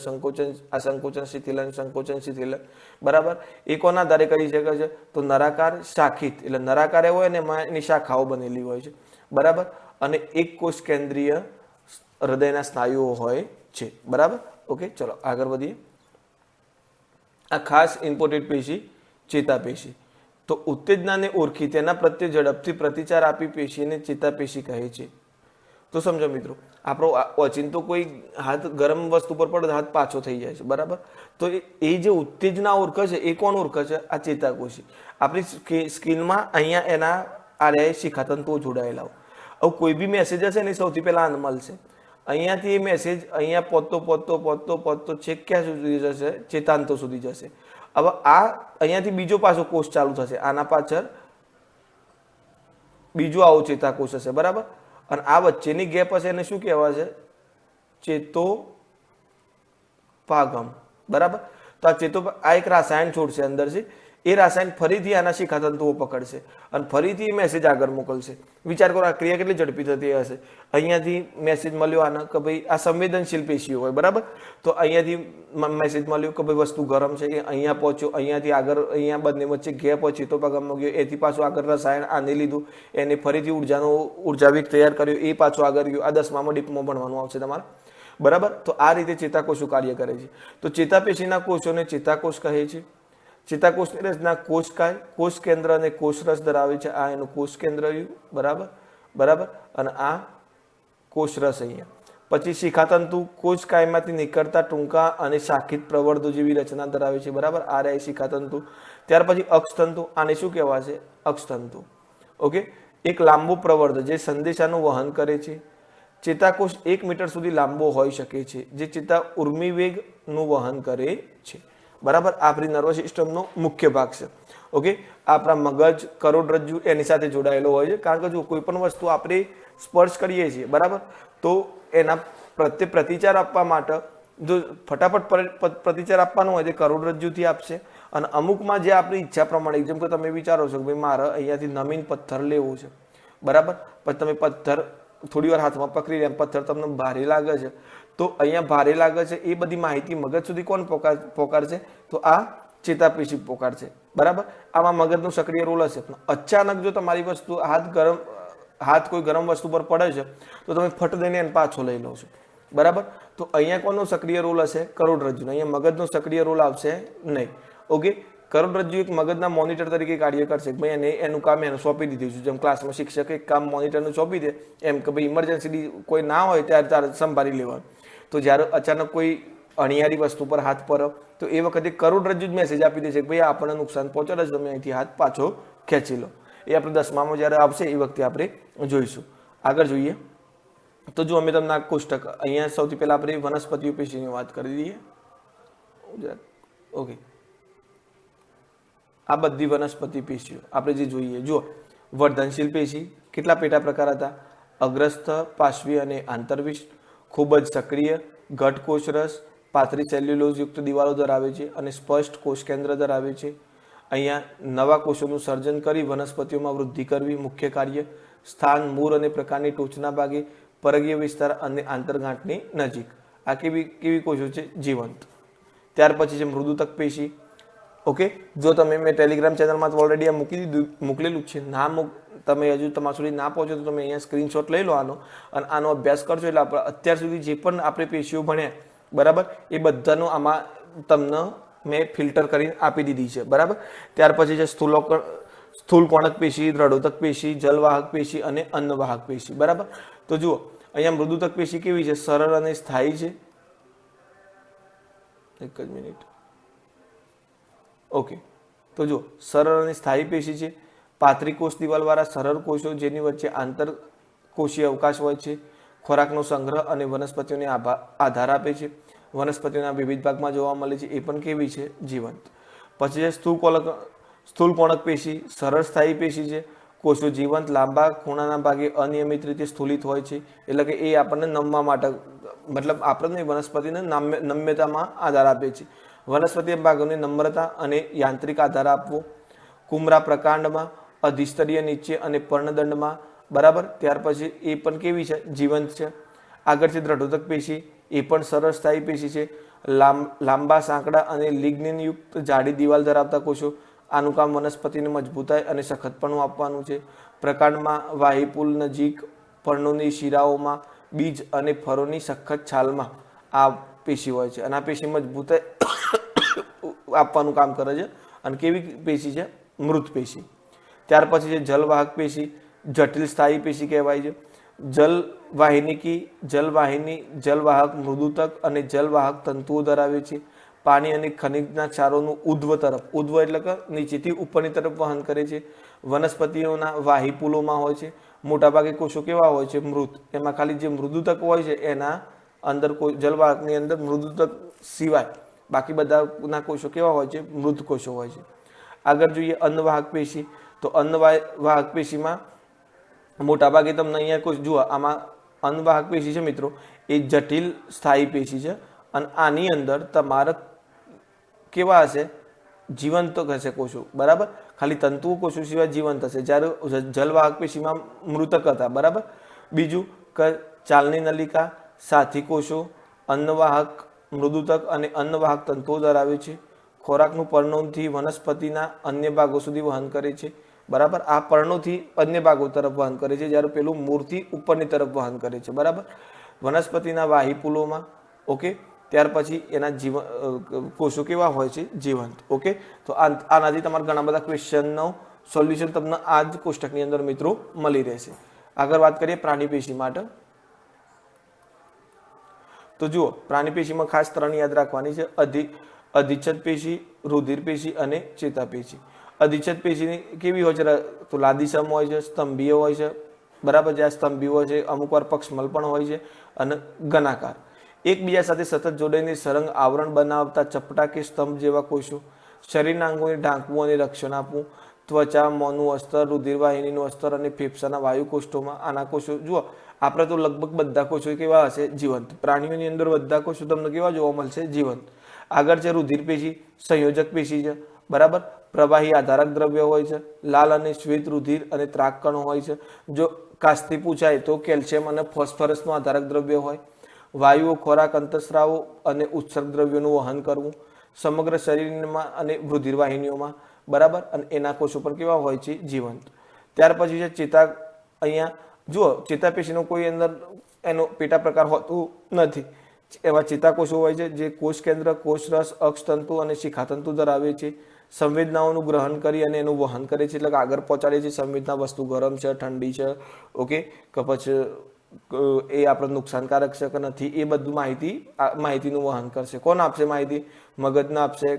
સંકોચન શિથિલન. બરાબર. એ કોના આધારે કરી શકે છે? તો નળાકાર શાખિત, એટલે નળાકાર હોય ને એમાં એની શાખાઓ બનેલી હોય છે. બરાબર. અને એક કોષ કેન્દ્રીય હૃદયના સ્નાયુઓ હોય છે. બરાબર. ઓકે. ચલો આગળ વધીએ. આ ખાસ ઇમ્પોર્ટન્ટ પેશી ચેતાપેશી. તો ઉત્તેજનાને ઓળખી તેના પ્રત્યે ઝડપથી પ્રતિચાર આપી પેશીને ચેતાપેશી કહે છે. તો તો સમજો મિત્રો, આપણો ઓચિંતો કોઈ હાથ ગરમ વસ્તુ પર પડે હાથ પાછો થઈ જાય છે, બરાબર. તો એ જે ઉત્તેજના ઓળખે છે એ કોણ ઓળખે છે? આ ચેતાકોષી. આપણી સ્કિનમાં અહીંયા એના આર્યા શિખાતંતુઓ જોડાયેલા હોય. હવે કોઈ બી મેસેજ હશે ને સૌથી પહેલા આને મળશે. અહીંયાથી એ મેસેજ અહીંયા પહોંચતો છેક ક્યાં સુધી જશે? ચેતાંતો સુધી જશે. હવે આ અહીંયાથી બીજો પાછો કોષ ચાલુ થશે, આના પાછળ બીજો આવો ચેતાકોષ હશે, બરાબર. અને આ વચ્ચેની ગેપ હશે એને શું કહેવાય છે? ચેતોપાગમ, બરાબર. તો આ એક રાસાયણ છોડશે અંદરથી, એ રાસાયણ ફરીથી આના શિખાતંતુઓ પકડશે અને ફરીથી મેસેજ આગળ મોકલશે. વિચાર કરો આ ક્રિયા કેટલી ઝડપી થતી હશે. અહીંયાથી મેસેજ મળ્યો આને કે ભાઈ આ સંવેદનશીલ પેશીઓ હોય, બરાબર. તો અહીંયાથી મેસેજ મળ્યો કે ભાઈ વસ્તુ ગરમ છે, એ અહીંયા પહોંચ્યો, અહીંયાથી આગળ અહીંયા બંને વચ્ચે ગેપ હોય, ચેતોપાગમમાં ગયો, એથી પાછું આગળ રસાયણ આને લીધું, એને ફરીથી ઉર્જાવિક તૈયાર કર્યો, એ પાછું આગળ ગયો. આ 10મા ડીપમાં ભણવાનું આવશે તમારે, બરાબર. તો આ રીતે ચેતાકોષો કાર્ય કરે છે. તો ચેતાપેશીના કોષોને ચેતાકોષ કહે છે. ચેતાકોષની રચના કોષકાય, કોષ કેન્દ્ર અને કોષરસ ધરાવે છે. આ એનું કોષ કેન્દ્ર રહ્યું, બરાબર. અને આ કોષરસ અહીંયા. પછી શિખાતંતુ કોષકાયમાંથી નીકળતા ટૂંકા અને શાખિત પ્રવર્ધો જેવી રચના ધરાવે છે, બરાબર. આ રહ્યા શિખાતંતુ. ત્યાર પછી અક્ષતંતુ, આને શું કહેવાશે? અક્ષતંતુ. ઓકે. એક લાંબો પ્રવર્ધ જે સંદેશાનું વહન કરે છે. ચેતાકોષ 1 મીટર સુધી લાંબો હોઈ શકે છે, જે ચેતા ઉર્મિવેગનું વહન કરે છે, બરાબર. આ આપણી નર્વસ સિસ્ટમનો મુખ્ય ભાગ છે. ઓકે. આપણા મગજ, કરોડરજ્જુ એની સાથે જોડાયેલો હોય છે. કારણ કે જો કોઈ પણ વસ્તુ આપણે સ્પર્શ કરીએ છીએ, બરાબર, તો એના પ્રત્યે પ્રતિચાર આપવા માટે જો ફટાફટ પ્રતિચાર આપવાનો હોય તે કરોડરજ્જુથી આપશે. અને અમુકમાં જે આપણી ઈચ્છા પ્રમાણે, જેમ કે તમે વિચારો છો કે ભાઈ મારે અહીંયાથી નમીન પથ્થર લેવો છે, બરાબર. પછી તમે પથ્થર થોડી વાર હાથમાં પકડી રહ્યા, પથ્થર તમને ભારે લાગે છે, તો અહીંયા ભારે લાગે છે એ બધી માહિતી મગજ સુધી કોણ પોકારશે? તો આ ચેતાપેશી પોકારશે, બરાબર. આમાં મગજનો સક્રિય રોલ હશે. અચાનક જો તમારી વસ્તુ હાથ કોઈ ગરમ વસ્તુ પર પડે છે તો તમે ફટ દઈને એને પાછો લઈ લો છો, બરાબર. તો અહીંયા કોનો સક્રિય રોલ હશે? કરોડરજ્જુનો. અહીંયા મગજનો સક્રિય રોલ આવશે નહીં. ઓકે. કરોડરજ્જુ એક મગજના મોનિટર તરીકે કાર્ય કરશે. ભાઈ એને એનું કામ એને સોંપી દીધું છે. જેમ ક્લાસમાં શિક્ષક એક કામ મોનિટરનું સોંપી દે એમ કે ભાઈ ઇમરજન્સી કોઈ ના હોય ત્યારે સંભાળી લેવાનું. તો જ્યારે અચાનક કોઈ અણિયારી વસ્તુ પર હાથ પર તો એ વખતે કરોડરજ્જુ જ મેસેજ આપી દે છે કે ભાઈ આપણને નુકસાન પહોંચાડે છે, તમે અહીંથી હાથ પાછો ખેંચી લો. એ આપણે 10મામાં જ્યારે આવશે એ વખતે આપણે જોઈશું. આગળ જોઈએ તો જો અમે તમને આ કોષ્ટક અહીંયા સૌથી પહેલા આપણે વનસ્પતિઓ પેશીની વાત કરી દઈએ. ઓકે. આ બધી વનસ્પતિ પેશીઓ આપણે જે જોઈએ, જો વર્ધનશીલ પેશી કેટલા પેટા પ્રકાર હતા? અગ્રસ્થ, પાર્શ્વી અને આંતરવિષ્ટ. ખૂબ જ સક્રિય, ઘટ કોષરસ, પાતળી સેલ્યુલોઝ યુક્ત દિવાલો ધરાવે છે અને સ્પષ્ટ કોષ કેન્દ્ર ધરાવે છે. અહીંયા નવા કોષોનું સર્જન કરી વનસ્પતિઓમાં વૃદ્ધિ કરવી મુખ્ય કાર્ય. સ્થાન મૂળ અને પ્રકારની ટોચના ભાગે, પરગીય વિસ્તાર અને આંતરગાંઠની નજીક. આ કેવી કોષો છે? જીવંત. ત્યાર પછી છે મૃદુતક પેશી. ઓકે. જો તમે મેં ટેલિગ્રામ ચેનલમાં ઓલરેડી આ મોકલેલું છે, તમે હજુ તમારા સુધી ના પહોંચો તો તમે અહીંયા સ્ક્રીનશોટ લઈ લો આનો અને આનો અભ્યાસ કરશો એટલે આપણે અત્યાર સુધી જે પણ આપણે પેશીઓ ભણ્યા, બરાબર, એ બધાનો આમાં તમને મેં ફિલ્ટર કરીને આપી દીધી છે, બરાબર. ત્યાર પછી છે સ્થૂલકોણક પેશી, દ્રઢોતક પેશી, જલવાહક પેશી અને અન્નવાહક પેશી, બરાબર. તો જુઓ અહીંયા મૃદુતક પેશી કેવી છે? સરળ અને સ્થાયી છે. એક જ મિનિટ. ઓકે. તો જો સરળ અને સ્થાયી પેશી છે. પાતળી કોષ દિવાલવાળા સરળ કોષો જેની વચ્ચે આંતરકોષીય અવકાશ હોય છે. ખોરાકનો સંગ્રહ અને વનસ્પતિઓને આધાર આપે છે. વનસ્પતિઓના વિવિધ ભાગમાં જોવા મળે છે. એ પણ કેવી છે? જીવંત. પછી છે સ્થૂલકોણક પેશી. સરળ સ્થાયી પેશી છે. કોષો જીવંત, લાંબા, ખૂણાના ભાગે અનિયમિત રીતે સ્થૂલિત હોય છે. એટલે કે એ આપણને નમવા માટે, મતલબ આપણને વનસ્પતિને નમ્યતામાં આધાર આપે છે. વનસ્પતિ ભાગોને નમ્રતા અને યાંત્રિક આધાર આપવો. કુમરા પ્રકાંડમાં, અધિસ્તરીય નીચે અને પર્ણદંડમાં, બરાબર. ત્યાર પછી એ પણ કેવી છે? જીવંત છે. આગળ છે દ્રઢોતક પેશી. એ પણ સરળ સ્થાયી પેશી છે. લાંબા, સાંકડા અને લિગ્નિનયુક્ત જાડી દિવાલ ધરાવતા કોષો. આનું કામ વનસ્પતિને મજબૂતાઈ અને સખતપણું આપવાનું છે. પ્રકાંડમાં, વાહિપુલ નજીક, પર્ણોની શિરાઓમાં, બીજ અને ફળોની સખત છાલમાં આ પેશી હોય છે અને આ પેશી મજબૂતાઈ આપવાનું કામ કરે છે. અને કેવી પેશી છે? મૃત પેશી. ત્યાર પછી છે જલવાહક પેશી. જટિલ સ્થાયી પેશી કહેવાય છે. જલવાહિનીકી, જલવાહિની, જલવાહક મૃદુતક અને જલવાહક તંતુઓ ધરાવે છે. પાણી અને ખનિજના ક્ષારોનું ઉધ્વ તરફ, ઉધ્વ એટલે કે નીચેથી ઉપરની તરફ વહન કરે છે. વનસ્પતિઓના વાહિપુલોમાં હોય છે. મોટાભાગે કોષો કેવા હોય છે? મૃત. એમાં ખાલી જે મૃદુતક હોય છે એના અંદર જલવાહકની અંદર મૃદુતક સિવાય બાકી બધાના કોષો કેવા હોય છે? મૃત કોષો હોય છે. આગળ જોઈએ અન્નવાહક પેશી. તો અન્નવાહક પેશીમાં મોટાભાગે તમને અહીંયા કોઈ જુઓ, આમાં અન્નવાહક પેશી છે મિત્રો, એ જટિલ સ્થાયી પેશી છે અને આની અંદર તમારા કેવા હશે? જીવંત હશે કોષો, બરાબર. ખાલી તંતુઓ કોષો સિવાય જીવંત હશે, જ્યારે જલવાહક પેશીમાં મૃતક હતા, બરાબર. બીજું કે ચાલની નલિકા, સાથી કોષો, અન્નવાહક મૃદુતક અને અન્નવાહક તંતુઓ ધરાવે છે. ખોરાકનું પર્ણોથી વનસ્પતિના અન્ય ભાગો સુધી વહન કરે છે, બરાબર. આ પર્ણોથી અન્ય ભાગો તરફ વહન કરે છે, જ્યારે પેલું મૂળથી ઉપરની તરફ વહન કરે છે, બરાબર. વનસ્પતિના વાહિપુલોમાં, ઓકે. ત્યાર પછી એના કોષો કેવા હોય છે? જીવંત, ઓકે. તો આનાથી તમારા ઘણા બધા ક્વેશ્ચનનો સોલ્યુશન તમને આ જ કોષ્ટકની અંદર મિત્રો મળી રહેશે. આગળ વાત કરીએ પ્રાણી પેશી માટે. તો જુઓ, પ્રાણી પેશીમાં ખાસ 3 યાદ રાખવાની છે: અધિચ્છદ પેશી, રુધિર પેશી અને ચેતાપેશી. અધિચ્છદ પેશી કેવી હોય છે? તો લાદીસમ હોય છે, સ્તંભીય હોય છે, બરાબર. જ્યાં સ્તંભી હોય છે, અમુક વાર પક્ષમલ પણ હોય છે અને ઘનાકાર. એકબીજા સાથે સતત જોડાઈને સરંગ આવરણ બનાવતા ચપટા કે સ્તંભ જેવા કોષો. શરીરના અંગોને ઢાંકવું અને રક્ષણ આપવું. ત્વચા, મોંનું અસ્તર, રુધિરવાહિનીનું અસ્તર અને ફેફસાના વાયુકોષ્ઠોમાં આના કોષો. જુઓ, આપણે તો લગભગ બધા કોષો કેવા હશે? જીવંત. પ્રાણીઓની અંદર બધા કોષો તમને કેવા જોવા મળશે? જીવંત. આગળ છે રુધિર પેશી, સંયોજક પેશી છે, બરાબર. પ્રવાહી આધારક દ્રવ્ય હોય છે. લાલ અને શ્વેત રુધિર અને ત્રાકકણો હોય છે. જો કાસ્તી પૂછાય તો કેલ્શિયમ અને ફોસ્ફરસનું આધારક દ્રવ્ય હોય. વાયુઓ, ખોરાક, અંતઃસ્રાવો અને ઉત્સર્ગ દ્રવ્યોનું વહન કરવું સમગ્ર શરીરમાં અને રુધિરવાહિનીઓમાં, બરાબર. અને એના કોષો પણ કેવા હોય છે? જીવંત. ત્યાર પછી છે ચેતા. અહીંયા જુઓ, ચેતાપેશીનો કોઈ અંદર એનો પેટા પ્રકાર હોતો નથી. એવા ચેતાકોષો હોય છે જે કોષ કેન્દ્ર, કોષરસ, અક્ષતંતુ અને શિખાતંતુ ધરાવે છે. સંવેદનાઓનું ગ્રહણ કરી અને એનું વહન કરે છે, એટલે કે આગળ પહોંચાડે છે. સંવેદના વસ્તુ ગરમ છે, ઠંડી છે, ઓકે, કે પછી એ આપણે નુકસાનકારક છે કે નથી, એ બધું માહિતીનું વહન કરશે. કોણ આપશે માહિતી? મગજના આપશે,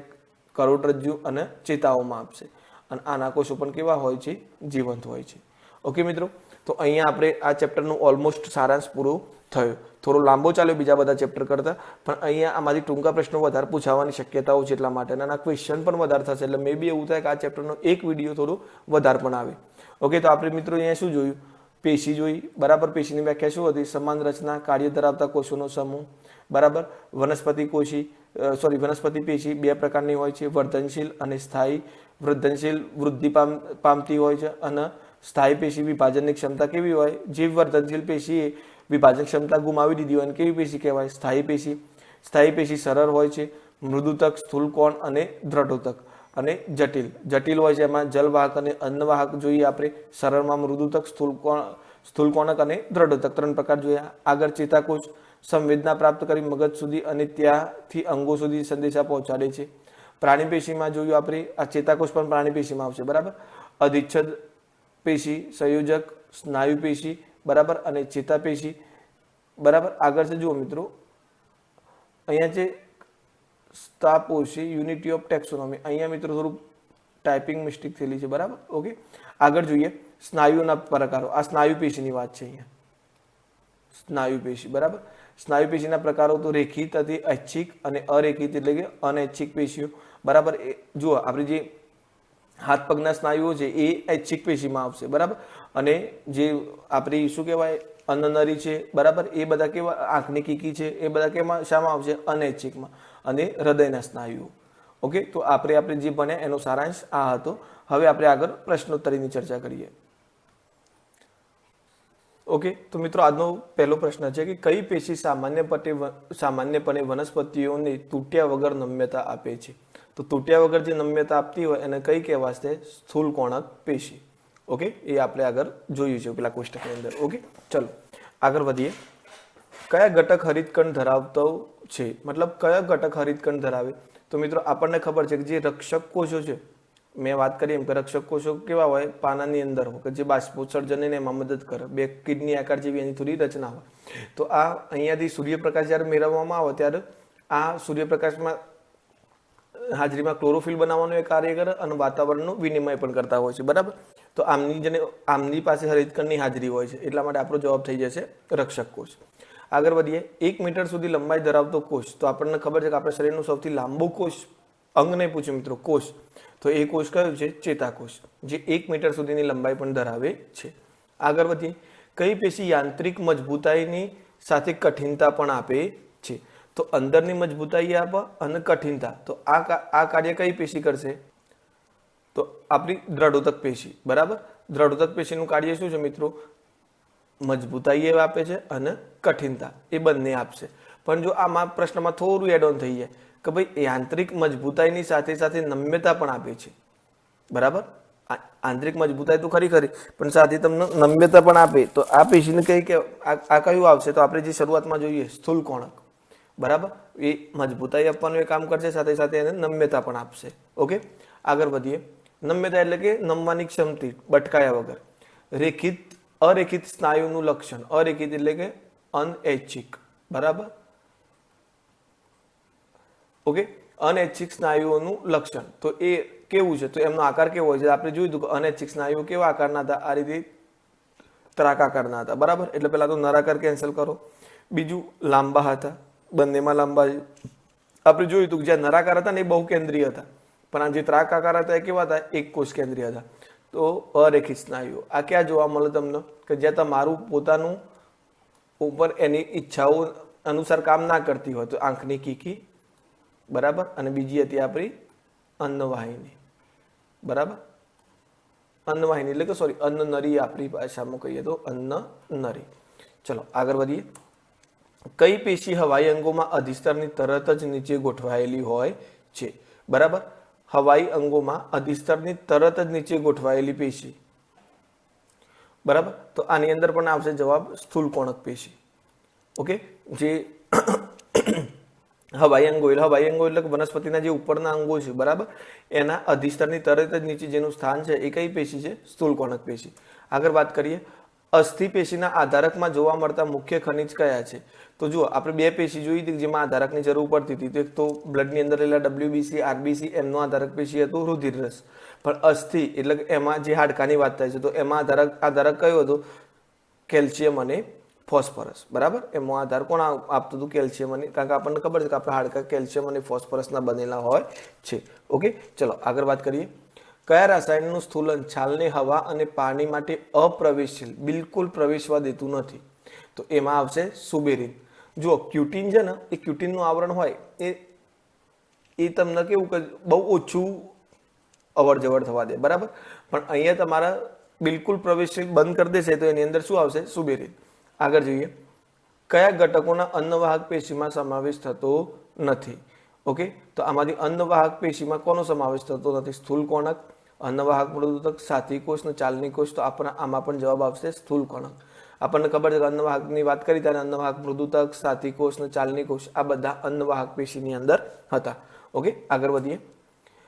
કરોડરજ્જુ અને ચેતાઓમાં આપશે. અને આના કોષો પણ કેવા હોય છે? જીવંત હોય છે. ઓકે મિત્રો, તો અહીંયા આપણે આ ચેપ્ટરનું ઓલમોસ્ટ સારાંશ પૂરો થયો. થોડો લાંબો ચાલ્યો બીજા બધા ચેપ્ટર કરતાં, પણ અહીંયા આમાંથી ટૂંકા પ્રશ્નો વધારે પૂછાવાની શક્યતાઓ છે, એટલા માટે અને આ ક્વેશ્ચન પણ વધારે થશે. એટલે મે બી એવું થાય કે આ ચેપ્ટરનો એક વિડીયો થોડો વધારે પણ આવે. ઓકે, તો આપણે મિત્રો અહીંયા શું જોયું? પેશી જોઈ, બરાબર. પેશીની વ્યાખ્યા શું હતી? સમાન રચના, કાર્ય ધરાવતા કોષોનો સમૂહ, બરાબર. વનસ્પતિ પેશી 2 પ્રકારની હોય છે: વર્ધનશીલ અને સ્થાયી. વર્ધનશીલ વૃદ્ધિ પામતી હોય છે અને સ્થાયી પેશી વિભાજનની ક્ષમતા કેવી હોય? જે વર્ધનશીલ પેશી વિભાજન ક્ષમતા ગુમાવી દીધી હોય કેવી પેશી કહેવાય? સ્થાયી પેશી. સ્થાયી પેશી સરળ હોય છે, મૃદુતક, સ્થૂલકોણ અને દ્રઢોતક. અને જટિલ હોય છે. એમાં જલવાહક અને અન્નવાહક જોઈએ આપણે. સરળમાં મૃદુતક, સ્થૂલકોણક અને દ્રઢોતક 3 પ્રકાર જોયા. આગળ ચેતાકોષ સંવેદના પ્રાપ્ત કરી મગજ સુધી અને ત્યાંથી અંગો સુધી સંદેશા પહોંચાડે છે. પ્રાણી પેશીમાં જોયું આપણે, આ ચેતાકોષ પણ પ્રાણી પેશીમાં આવશે, બરાબર. અધિચ્છદ પેશી, સંયોજક, સ્નાયુ પેશી, બરાબર, અને ચેતાપેશી, બરાબર. આગળ છે જુઓ મિત્રો, અહીંયા છે સ્તાપોશી, યુનિટી ઓફ ટેક્સોનોમી. અહીંયા મિત્રો થોડું ટાઈપિંગ મિસ્ટેક થયેલી છે, બરાબર. ઓકે, આગળ જોઈએ સ્નાયુના પ્રકારો. આ સ્નાયુ પેશીની વાત છે અહીંયા. સ્નાયુ પેશી, બરાબર. સ્નાયુ પેશીના પ્રકારો તો રેખિત હતી, ઐચ્છિક અને અરેખિત એટલે કે અનૈચ્છિક પેશીઓ, બરાબર. જુઓ, આપણી જે હાથ પગના સ્નાયુઓ છે એ ઐચ્છિક પેશીમાં આવશે, બરાબર. અને જે આપણી શું કહેવાય અન્નનળી છે, બરાબર, એ બધા કેવા આંખની કીકી છે એ બધા કેમાં શામાં આવશે? અનૈચ્છિકમાં. અને હૃદયના સ્નાયુઓ. ઓકે, તો આપણે જે ભણ્યા એનો સારાંશ આ હતો. હવે આપણે આગળ પ્રશ્નોત્તરીની ચર્ચા કરીએ. ઓકે, તો મિત્રો આજનો પહેલો પ્રશ્ન છે કે કઈ પેશી સામાન્યપણે વનસ્પતિઓને તૂટ્યા વગર નમ્યતા આપે છે? તો તૂટ્યા વગર જે નમ્યતા આપતી હોય એને કઈ કહેવાશે? સ્થૂલકોણક પેશી. ઓકે, એ આપણે આગળ જોયું છે પેલા કોષ્ટકની અંદર. ઓકે, ચલો આગળ વધીએ. કયા ઘટક હરિતકણ ધરાવતો છે? મતલબ કયા ઘટક હરિતકણ ધરાવે? તો મિત્રો આપણને ખબર છે કે જે રક્ષક કોષો છે, મેં વાત કરી એમ કે રક્ષક કોષો કેવા હોય, પાનાની અંદર હોય કે જે બાષ્પોત્સર્જનને એમાં મદદ કરે, બે કિડની આકાર જેવી એની થોડી રચના હોય. તો આ અહીંયાથી સૂર્યપ્રકાશ જ્યારે મેળવવામાં આવે ત્યારે આ સૂર્યપ્રકાશમાં હાજરીમાં ક્લોરોફિલ બનાવવાનું એ કાર્ય કરે અને વાતાવરણનું વિનિમય પણ કરતા હોય છે, બરાબર. તો આમની પાસે હરિતકણની હાજરી હોય છે, એટલા માટે આપણો જવાબ થઈ જશે રક્ષક કોષ. આગળ વધીએ. 1 મીટર સુધી લંબાઈ ધરાવતો કોષ. તો આપણને ખબર છે કે આપણા શરીરનું સૌથી લાંબો કોષ, અંગ નહીં પૂછ્યું મિત્રો, કોષ, તો એ કોષ કયો છે? ચેતાકોષ, જે 1 મીટર સુધીની લંબાઈ પણ ધરાવે છે. આગળ વધીએ. કઈ પેશી યાંત્રિક મજબૂતાઈની સાથે કઠિનતા પણ આપે છે? તો અંદરની મજબૂતાઈ આપે અને કઠિનતા. તો આ કાર્ય કઈ પેશી કરશે? તો આપણી દ્રઢોતક પેશી, બરાબર. દ્રઢોતક પેશીનું કાર્ય શું છે મિત્રો? મજબૂતાઈ એ આપે છે અને કઠિનતા એ બંને આપશે. પણ જો આમાં પ્રશ્નમાં થોડું એડ ઓન થઈ જાય કે ભાઈ યાંત્રિક મજબૂતાઈની સાથે સાથે નમ્યતા પણ આપે છે, બરાબર. આંતરિક મજબૂતાઈ તો ખરી પણ સાથે તમને નમ્યતા પણ આપે. તો આ પેશીને કઈ કે આ કયું આવશે? તો આપણે જે શરૂઆતમાં જોઈએ સ્થૂલ કોણક, બરાબર. એ મજબૂતાઈ આપવાનું એ કામ કરશે, સાથે સાથે એને નમ્યતા પણ આપશે. ઓકે, આગળ વધીએ. નમ્યતા એટલે કે નમવાની ક્ષમતા, બટકાયા વગર. અરેખિત સ્નાયુનું લક્ષણ. અરેખિત એટલે કે અનૈચ્છિક, બરાબર. ઓકે, અનૈચ્છિક સ્નાયુઓનું લક્ષણ. તો એ કેવું છે? તો એમનો આકાર કેવો હોય છે? આપણે જોયું હતું કે અનૈચ્છિક સ્નાયુઓ કેવા આકારના હતા? આ રીતે ત્રાકાકારના હતા, બરાબર. એટલે પહેલા તો નરાકાર કેન્સલ કરો. બીજું લાંબા હતા, બંનેમાં લાંબા. આપણે જોયું હતું કે જ્યાં નરાકાર હતા ને એ બહુ કેન્દ્રીય હતા, પણ આ જે ત્રાકાકાર હતા એ કેવા હતા? એક કોષ કેન્દ્રીય હતા. તો અરેખિત સ્નાયુઓ આ ક્યાં જોવા મળે તમને? કે જ્યાં તમારું પોતાનું ઉપર એની ઈચ્છાઓ અનુસાર કામ ના કરતી હોય. તો આંખની કીકી, બરાબર. અને બીજી હતી આપણી અન્નવાહિની, બરાબર. અન્નવાહિની એટલે કે સોરી અન્નનળી આપણી ભાષામાં કહીએ તો અન્નનળી. ચલો આગળ વધીએ. કઈ પેશી હવાઈ અંગોમાં અધિસ્તરની તરત જ નીચે ગોઠવાયેલી હોય છે? બરાબર. હવાઈ અંગોમાં અધિસ્તરની તરત જ નીચે ગોઠવાયેલી પેશી, બરાબર. તો આની અંદર પણ આવશે જવાબ સ્થૂલ કોણક પેશી. ઓકે, જે હવાઈ અંગો એટલે વનસ્પતિના જે ઉપરના અંગો છે, બરાબર, એના અધિસ્તરની તરત જ નીચે જેનું સ્થાન છે એ કઈ પેશી છે? સ્થૂલ કોણક પેશી. આગળ વાત કરીએ. અસ્થિ પેશીના આધારકમાં જોવા મળતા મુખ્ય ખનિજ કયા છે? તો જુઓ, આપણે બે પેશી જોઈ હતી જેમાં આધારકની જરૂર પડતી હતી. તો એક તો બ્લડની અંદર રહેલા WBC, RBC, એમનો આધારક પેશી હતું રુધિરરસ. પણ અસ્થિ એટલે કે એમાં જે હાડકાની વાત થાય છે, તો એમાં આધારક કયો હતો? કેલ્શિયમ અને ફોસ્ફરસ, બરાબર. એમાં આધાર કોણ આપતું હતું? કેલ્શિયમ. અને કારણ કે આપણને ખબર છે કે આપણા હાડકા કેલ્શિયમ અને ફોસ્ફરસના બનેલા હોય છે. ઓકે, ચલો આગળ વાત કરીએ. કયા રસાયણનું સ્થૂલન છાલને હવા અને પાણી માટે અપ્રવેશશીલ, બિલકુલ પ્રવેશવા દેતું નથી? તો એમાં આવશે સુબેરિન. જુઓ, ક્યુટીન છે ને, એ ક્યુટીનનું આવરણ હોય એ તમને કેવું કે બહુ ઓછું અવર જવર થવા દે, બરાબર. પણ અહીંયા તમારા બિલકુલ પ્રવેશશીલ બંધ કરી દેશે તો એની અંદર શું આવશે? સુબેરિન. આગળ જોઈએ. કયા ઘટકોના અન્નવાહક પેશીમાં સમાવેશ થતો નથી? ઓકે, તો આમાંથી અન્નવાહક પેશીમાં કોનો સમાવેશ થતો નથી? સ્થૂલ કોણક, અન્નવાહક મૃદુતક, સાથી કોષ ને ચાલની કોષ. તો આમાં પણ જવાબ આવશે સ્થૂલ કોણક. આપણને ખબર છે કે અન્નવાહકની વાત કરી ત્યારે અન્નવાહક મૃદુતક, સાથી કોષ ને ચાલની કોષ આ બધા અન્નવાહક પેશીની અંદર હતા. ઓકે, આગળ વધીએ.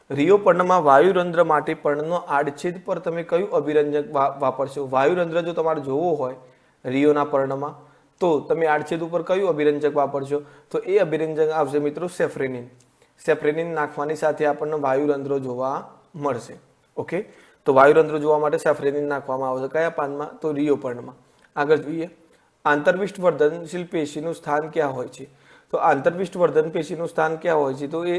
રિયો પર્ણમાં વાયુરંધ્ર માટે પર્ણનો આડછેદ પર તમે કયું અભિરંજક વાપરશો? વાયુરંધ્ર જો તમારે જોવો હોય રિયોના પર્ણમાં, તો તમે આડછેદ ઉપર કયું અભિરંજક વાપરશો? તો એ અભિરંજક આવશે મિત્રો સેફ્રેનિન. સેફ્રેનિન નાખવાની સાથે આપણને વાયુરંધ્રો જોવા મળશે. ઓકે, તો વાયુરંધ્રો જોવા માટે સેફ્રેનિન નાખવામાં આવશે. કયા પાનમાં? તો રિયો પર્ણમાં. આગળ જોઈએ. આંતરવિષ્ટ વર્ધનશીલ પેશીનું સ્થાન ક્યાં હોય છે? તો આંતરવિષ્ટ વર્ધન પેશીનું સ્થાન ક્યાં હોય છે? તો એ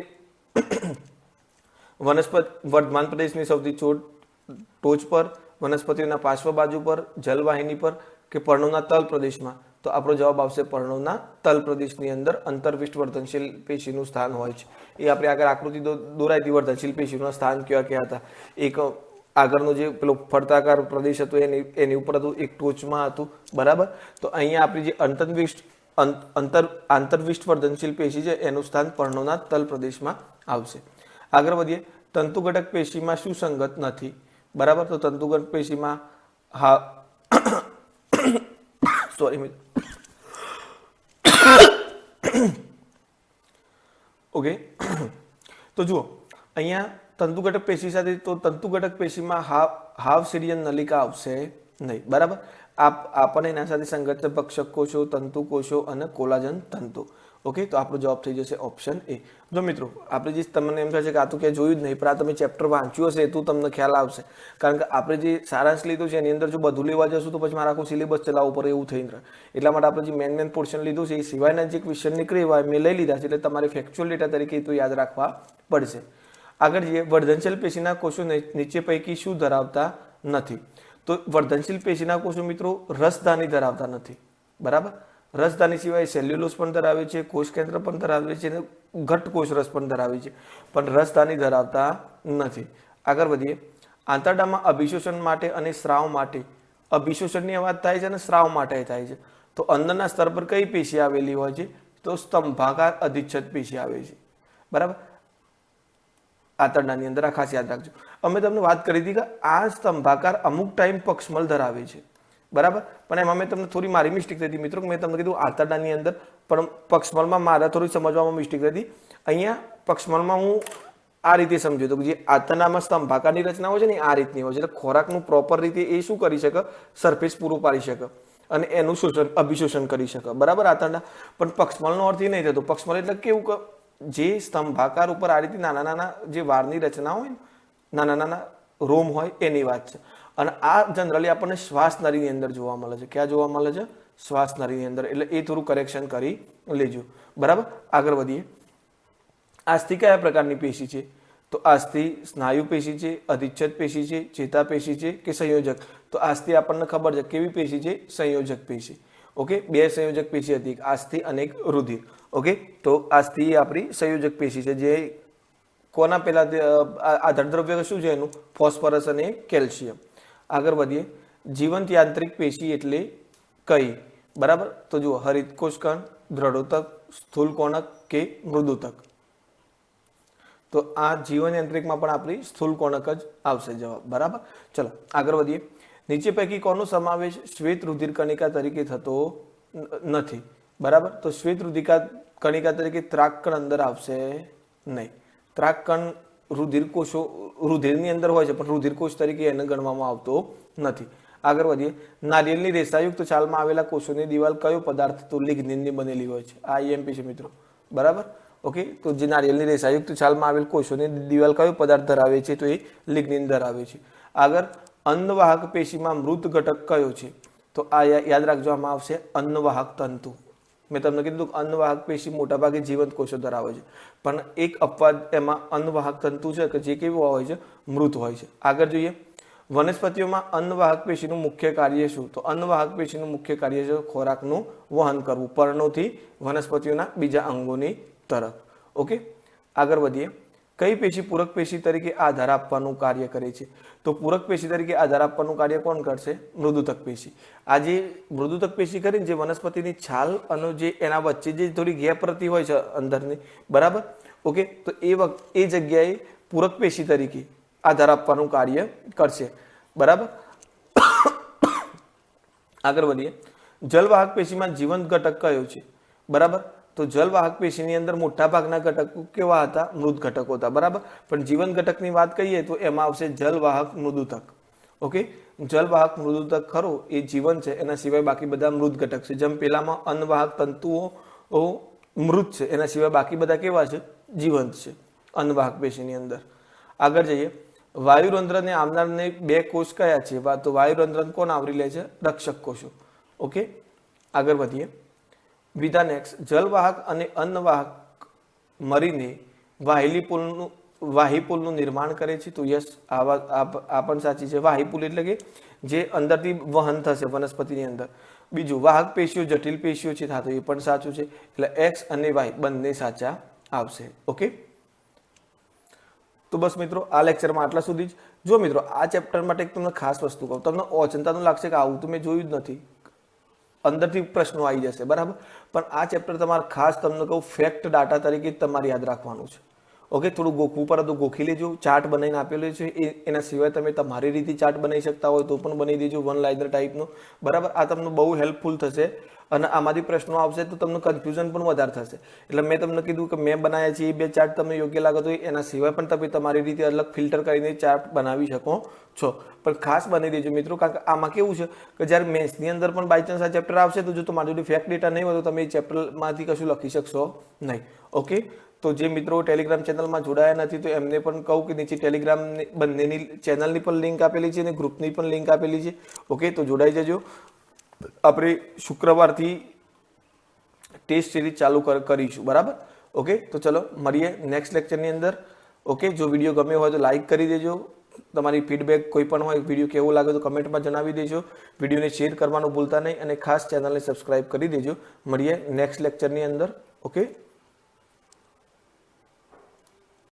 વનસ્પતિ વર્ધમાન પ્રદેશની સૌથી ટોચ પર, વનસ્પતિના પાર્શ્વ બાજુ પર, જલવાહિની પર કે પર્ણોના તલ પ્રદેશમાં? તો આપણો જવાબ આવશે પર્ણોના તલ પ્રદેશની અંદર અંતરવિષ્ટ વર્ધનશીલ પેશીનું સ્થાન હોય છે. એ આપણે આગળ આકૃતિ દોરાઈ હતી વર્ધનશીલ પેશીનું સ્થાન ક્યાં હતા. એક આગળનો જે પેલો ફરતાકાર પ્રદેશ હતો એની ઉપર હતું, એક ટોચમાં હતું, બરાબર. તો અહીંયા આપણી જે આંતરવિષ્ટ વર્ધનશીલ પેશી છે એનું સ્થાન પર્ણોના તલ પ્રદેશમાં આવશે. આગળ વધીએ. તંતુઘટક પેશીમાં શું સંગત નથી? બરાબર, તો તંતુઘટક પેશીમાં સોરી ઓકે, તો જુઓ અહીંયા તંતુ ઘટક પેશી સાથે, તો તંતુ ઘટક પેશીમાં હાફ સિરિયન નલિકા આવશે નહીં, બરાબર. આપણને એના સાથે સંગત છે ભક્ષક કોષો, તંતુ કોષો અને કોલાજન તંતુ. ઓકે, તો આપણો જવાબ થઈ જશે ઓપ્શન એ. જો મિત્રો, આપણે જે તમને એમ કહે છે કે આ તો ક્યાંય જોયું જ નહીં, પણ આ તમે ચેપ્ટર વાંચ્યું હશે તો તમને ખ્યાલ આવશે. કારણ કે આપણે જે સારાંશ લીધું છે એની અંદર જો બધું લેવા જશું તો પછી મારે આખું સિલેબસ ચલાવવું પડે એવું થઈ રહે. એટલા માટે આપણે જે મેન પોર્શન લીધું છે એ સિવાયના જે ક્વેશ્ચન નીકળી હોય મેં લઈ લીધા છે, એટલે તમારે ફેક્ચ્યુઅલ ડેટા તરીકે તો યાદ રાખવા પડશે. આગળ જઈએ, વર્ધનશીલ પેશીના કોષો નીચે પૈકી શું ધરાવતા નથી? તો વર્ધનશીલ પેશીના કોષો મિત્રો રસધાની ધરાવતા નથી, બરાબર. રસધાની સિવાય સેલ્યુલોઝ પણ ધરાવે છે, કોષ કેન્દ્ર પણ ધરાવે છે અને ઘટ્ટ કોષ રસ પણ ધરાવે છે, પણ રસધાની ધરાવતા નથી. આગળ વધીએ, આંતરડામાં અભિશોષણ માટે અને સ્રાવ માટે, અભિશોષણની વાત થાય છે અને સ્રાવ માટે થાય છે. તો અંદરના સ્તર પર કઈ પેશી આવેલી હોય છે? તો સ્તંભાકાર અધિચ્છદ પેશી આવે છે, બરાબર. આંતરડાની અંદર આ ખાસ યાદ રાખજો. અમે તમને વાત કરી હતી કે આ સ્તંભાકાર અમુક ટાઈમ પક્ષમલ ધરાવે છે, બરાબર. પણ એમાં મેં તમને થોડી મારી મિસ્ટેક થઈ હતી મિત્રો, મેં તમને કીધું આંતરડાની અંદર, પણ પક્ષમલમાં મારા થોડી સમજવામાં મિસ્ટેક હતી. અહીંયા પક્ષમલમાં હું આ રીતે સમજ્યો હતો કે જે આંતરડામાં સ્તંભાકારની રચના હોય છે ને આ રીતની હોય છે, એટલે ખોરાકનું પ્રોપર રીતે એ શું કરી શકે? સરફેસ પૂરું પાડી શકે અને એનું અભિશોષણ કરી શકે, બરાબર. આંતરડા. પણ પક્ષમલનો અર્થ એ નહીં થતો. પક્ષમલ એટલે કેવું કે જે સ્તંભાકાર ઉપર આ રીતે નાના નાના જે વાળની રચના હોય ને, નાના નાના રોમ હોય એની વાત છે. અને આ જનરલી આપણને શ્વાસ નળીની અંદર જોવા મળે છે. ક્યાં જોવા મળે છે? શ્વાસ નળીની અંદર. એટલે એ થોડું કરેક્શન કરી લેજો, બરાબર. આગળ વધીએ, આસ્થિ કયા પ્રકારની પેશી છે? તો આસ્થિ સ્નાયુ પેશી છે, અધિચ્છદ પેશી છે, ચેતા પેશી છે કે સંયોજક? તો આસ્થિ આપણને ખબર છે કેવી પેશી છે? સંયોજક પેશી. ઓકે, બે સંયોજક પેશી હતી, એક આસ્થિ અને એક રુધિર. ઓકે, તો આસ્થિ આપણી સંયોજક પેશી છે, જે કોના પહેલા આધાર દ્રવ્ય શું છે એનું? ફોસ્ફરસ અને કેલ્શિયમ. આગળ વધીએ, જીવંત યાંત્રિક પેશી એટલે કઈ? બરાબર. તો જુઓ, હરિત કોષકણ, દ્રઢોતક, સ્થૂલ કોણક કે મૃદુતક? તો આ જીવન યાંત્રિકમાં પણ આપણી સ્થૂલ કોણક જ આવશે જવાબ, બરાબર. ચલો આગળ વધીએ, નીચે પૈકી કોનો સમાવેશ શ્વેત રુધિર કણિકા તરીકે થતો નથી? બરાબર. તો શ્વેત રુધિર કણિકા તરીકે ત્રાકકણ અંદર આવશે નહીં. ત્રાકકણ રુધિર કોષો રુધિરની અંદર હોય છે, પણ રુધિર કોષ તરીકે એને ગણવામાં આવતો નથી. આગળ વધીએ, નારિયેળની રેસાયુક્ત છાલમાં આવેલા કોષોની દિવાલ કયો પદાર્થ? તો લિગ્નિનની બનેલી હોય છે. આ IMP છે મિત્રો, બરાબર. ઓકે, તો જે નારિયેળની રેસાયુક્ત છાલમાં આવેલ કોષોની દિવાલ કયો પદાર્થ ધરાવે છે? તો એ લિગ્નિન ધરાવે છે. આગળ, અન્નવાહક પેશીમાં મૃત ઘટક કયો છે? તો આ યાદ રાખજો, આમાં આવશે અન્નવાહક તંતુ. મેં તમને કીધું કે અન્નવાહક પેશી મોટાભાગે જીવંત કોષો ધરાવે છે, પણ એક અપવાદ એમાં અન્નવાહક તંતુ છે કે જે કેવું હોય છે? મૃત હોય છે. આગળ જોઈએ, વનસ્પતિઓમાં અન્નવાહક પેશીનું મુખ્ય કાર્ય શું? તો અન્નવાહક પેશીનું મુખ્ય કાર્ય છે ખોરાકનું વહન કરવું પર્ણોથી વનસ્પતિઓના બીજા અંગોની તરફ. ઓકે, આગળ વધીએ, કઈ પેશી પૂરક પેશી તરીકે આધાર આપવાનું કાર્ય કરે છે? તો પૂરક પેશી તરીકે આધાર આપવાનું કાર્ય કોણ કરશે? મૃદુતક પેશી. આ જે મૃદુતક પેશી કરીને જે વનસ્પતિની છાલ અને જે એના વચ્ચે જે થોડી ગેપ રહેતી હોય છે અંદરની, બરાબર. ઓકે, તો એ જગ્યાએ પૂરક પેશી તરીકે આધાર આપવાનું કાર્ય કરશે, બરાબર. આગળ વધીએ, જલવાહક પેશીમાં જીવંત ઘટક કયો છે? બરાબર. તો જલવાહક પેશીની અંદર મોટા ભાગના ઘટકો કેવા હતા? મૃત ઘટકો હતા, બરાબર. પણ જીવંત ઘટકની વાત કહીએ તો એમાં આવશે જલવાહક મૃદુતક. ઓકે, જલવાહક મૃદુતક ખરો એ જીવંત છે, એના સિવાય બાકી બધા મૃત ઘટક છે. જેમ પેલામાં અન્નવાહક તંતુઓ મૃત છે, એના સિવાય બાકી બધા કેવા છે? જીવંત છે અન્નવાહક પેશીની અંદર. આગળ જઈએ, વાયુરંધ્રને આવનારને બે કોષ કયા છે? તો વાયુરંધ્ર કોણ આવરી લે છે? રક્ષક કોષો. ઓકે, આગળ વધીએ, વિધાન X, જલવાહક અને અન્નવાહક મળીને વાહીપુલનું નિર્માણ કરે છે. તો યસ, આ પણ સાચી છે. વાહીપુલ એટલે કે જે અંદરથી વહન થશે વનસ્પતિની અંદર. બીજું, વાહક પેશીઓ જટિલ પેશીઓ છે, તો એ પણ સાચું છે. એટલે X અને Y બંને સાચા આવશે. ઓકે, તો બસ મિત્રો, આ લેક્ચરમાં આટલા સુધી જ. જો મિત્રો, આ ચેપ્ટર માટે એક તમને ખાસ વસ્તુ કહું, તમને ઓચિંતાનું લાગશે કે આવું તો મેં જોયું જ નથી, અંદરથી પ્રશ્નો આવી જશે, બરાબર. પણ આ ચેપ્ટર તમારે ખાસ તમને કહું ફેક્ટ ડાટા તરીકે તમારે યાદ રાખવાનું છે. ઓકે, થોડું ગોખવું પડે તો ગોખી લેજો. ચાર્ટ બનાવીને આપેલો છે, એના સિવાય તમે તમારી રીતે ચાર્ટ બનાવી શકતા હોય તો પણ બનાવી દેજો, વન લાઇનર ટાઈપનો. બરાબર, આ તમને બહુ હેલ્પફુલ થશે. અને આમાંથી પ્રશ્નો આવશે તો તમને કન્ફ્યુઝન પણ વધારે થશે. એટલે મેં તમને કીધું કે મેં બનાવ્યા છે એ 2 ચાર્ટ તમને યોગ્ય લાગે તો એના સિવાય પણ તમે તમારી રીતે અલગ ફિલ્ટર કરીને ચાર્ટ બનાવી શકો છો. પણ ખાસ બનાવી દેજો મિત્રો, કારણ કે આમાં કેવું છે કે જ્યારે મેથ્સની અંદર પણ બાય ચાન્સ આ ચેપ્ટર આવશે તો જો તમારી જોડે ફેક્ટ ડેટા નહીં હોય તો તમે એ ચેપ્ટરમાંથી કશું લખી શકશો નહીં. ઓકે, તો જે મિત્રો ટેલિગ્રામ ચેનલમાં જોડાયા નથી તો એમને પણ કહું કે નીચે ટેલિગ્રામ બંનેની ચેનલની પણ લિંક આપેલી છે અને ગ્રુપની પણ લિંક આપેલી છે. ઓકે, તો જોડાઈ જજો. આપણે શુક્રવારથી ટેસ્ટ સિરીઝ ચાલુ કરીશું. બરાબર, ઓકે, તો ચલો મળીએ નેક્સ્ટ લેક્ચરની અંદર. ઓકે, જો વિડીયો ગમ્યો હોય તો લાઈક કરી દેજો. તમારી ફીડબેક કોઈ પણ હોય, વિડીયો કેવો લાગે તો કમેન્ટમાં જણાવી દેજો. વિડીયોને શેર કરવાનું ભૂલતા નહીં અને ખાસ ચેનલને સબસ્ક્રાઇબ કરી દેજો. મળીએ નેક્સ્ટ લેક્ચરની અંદર. ઓકે.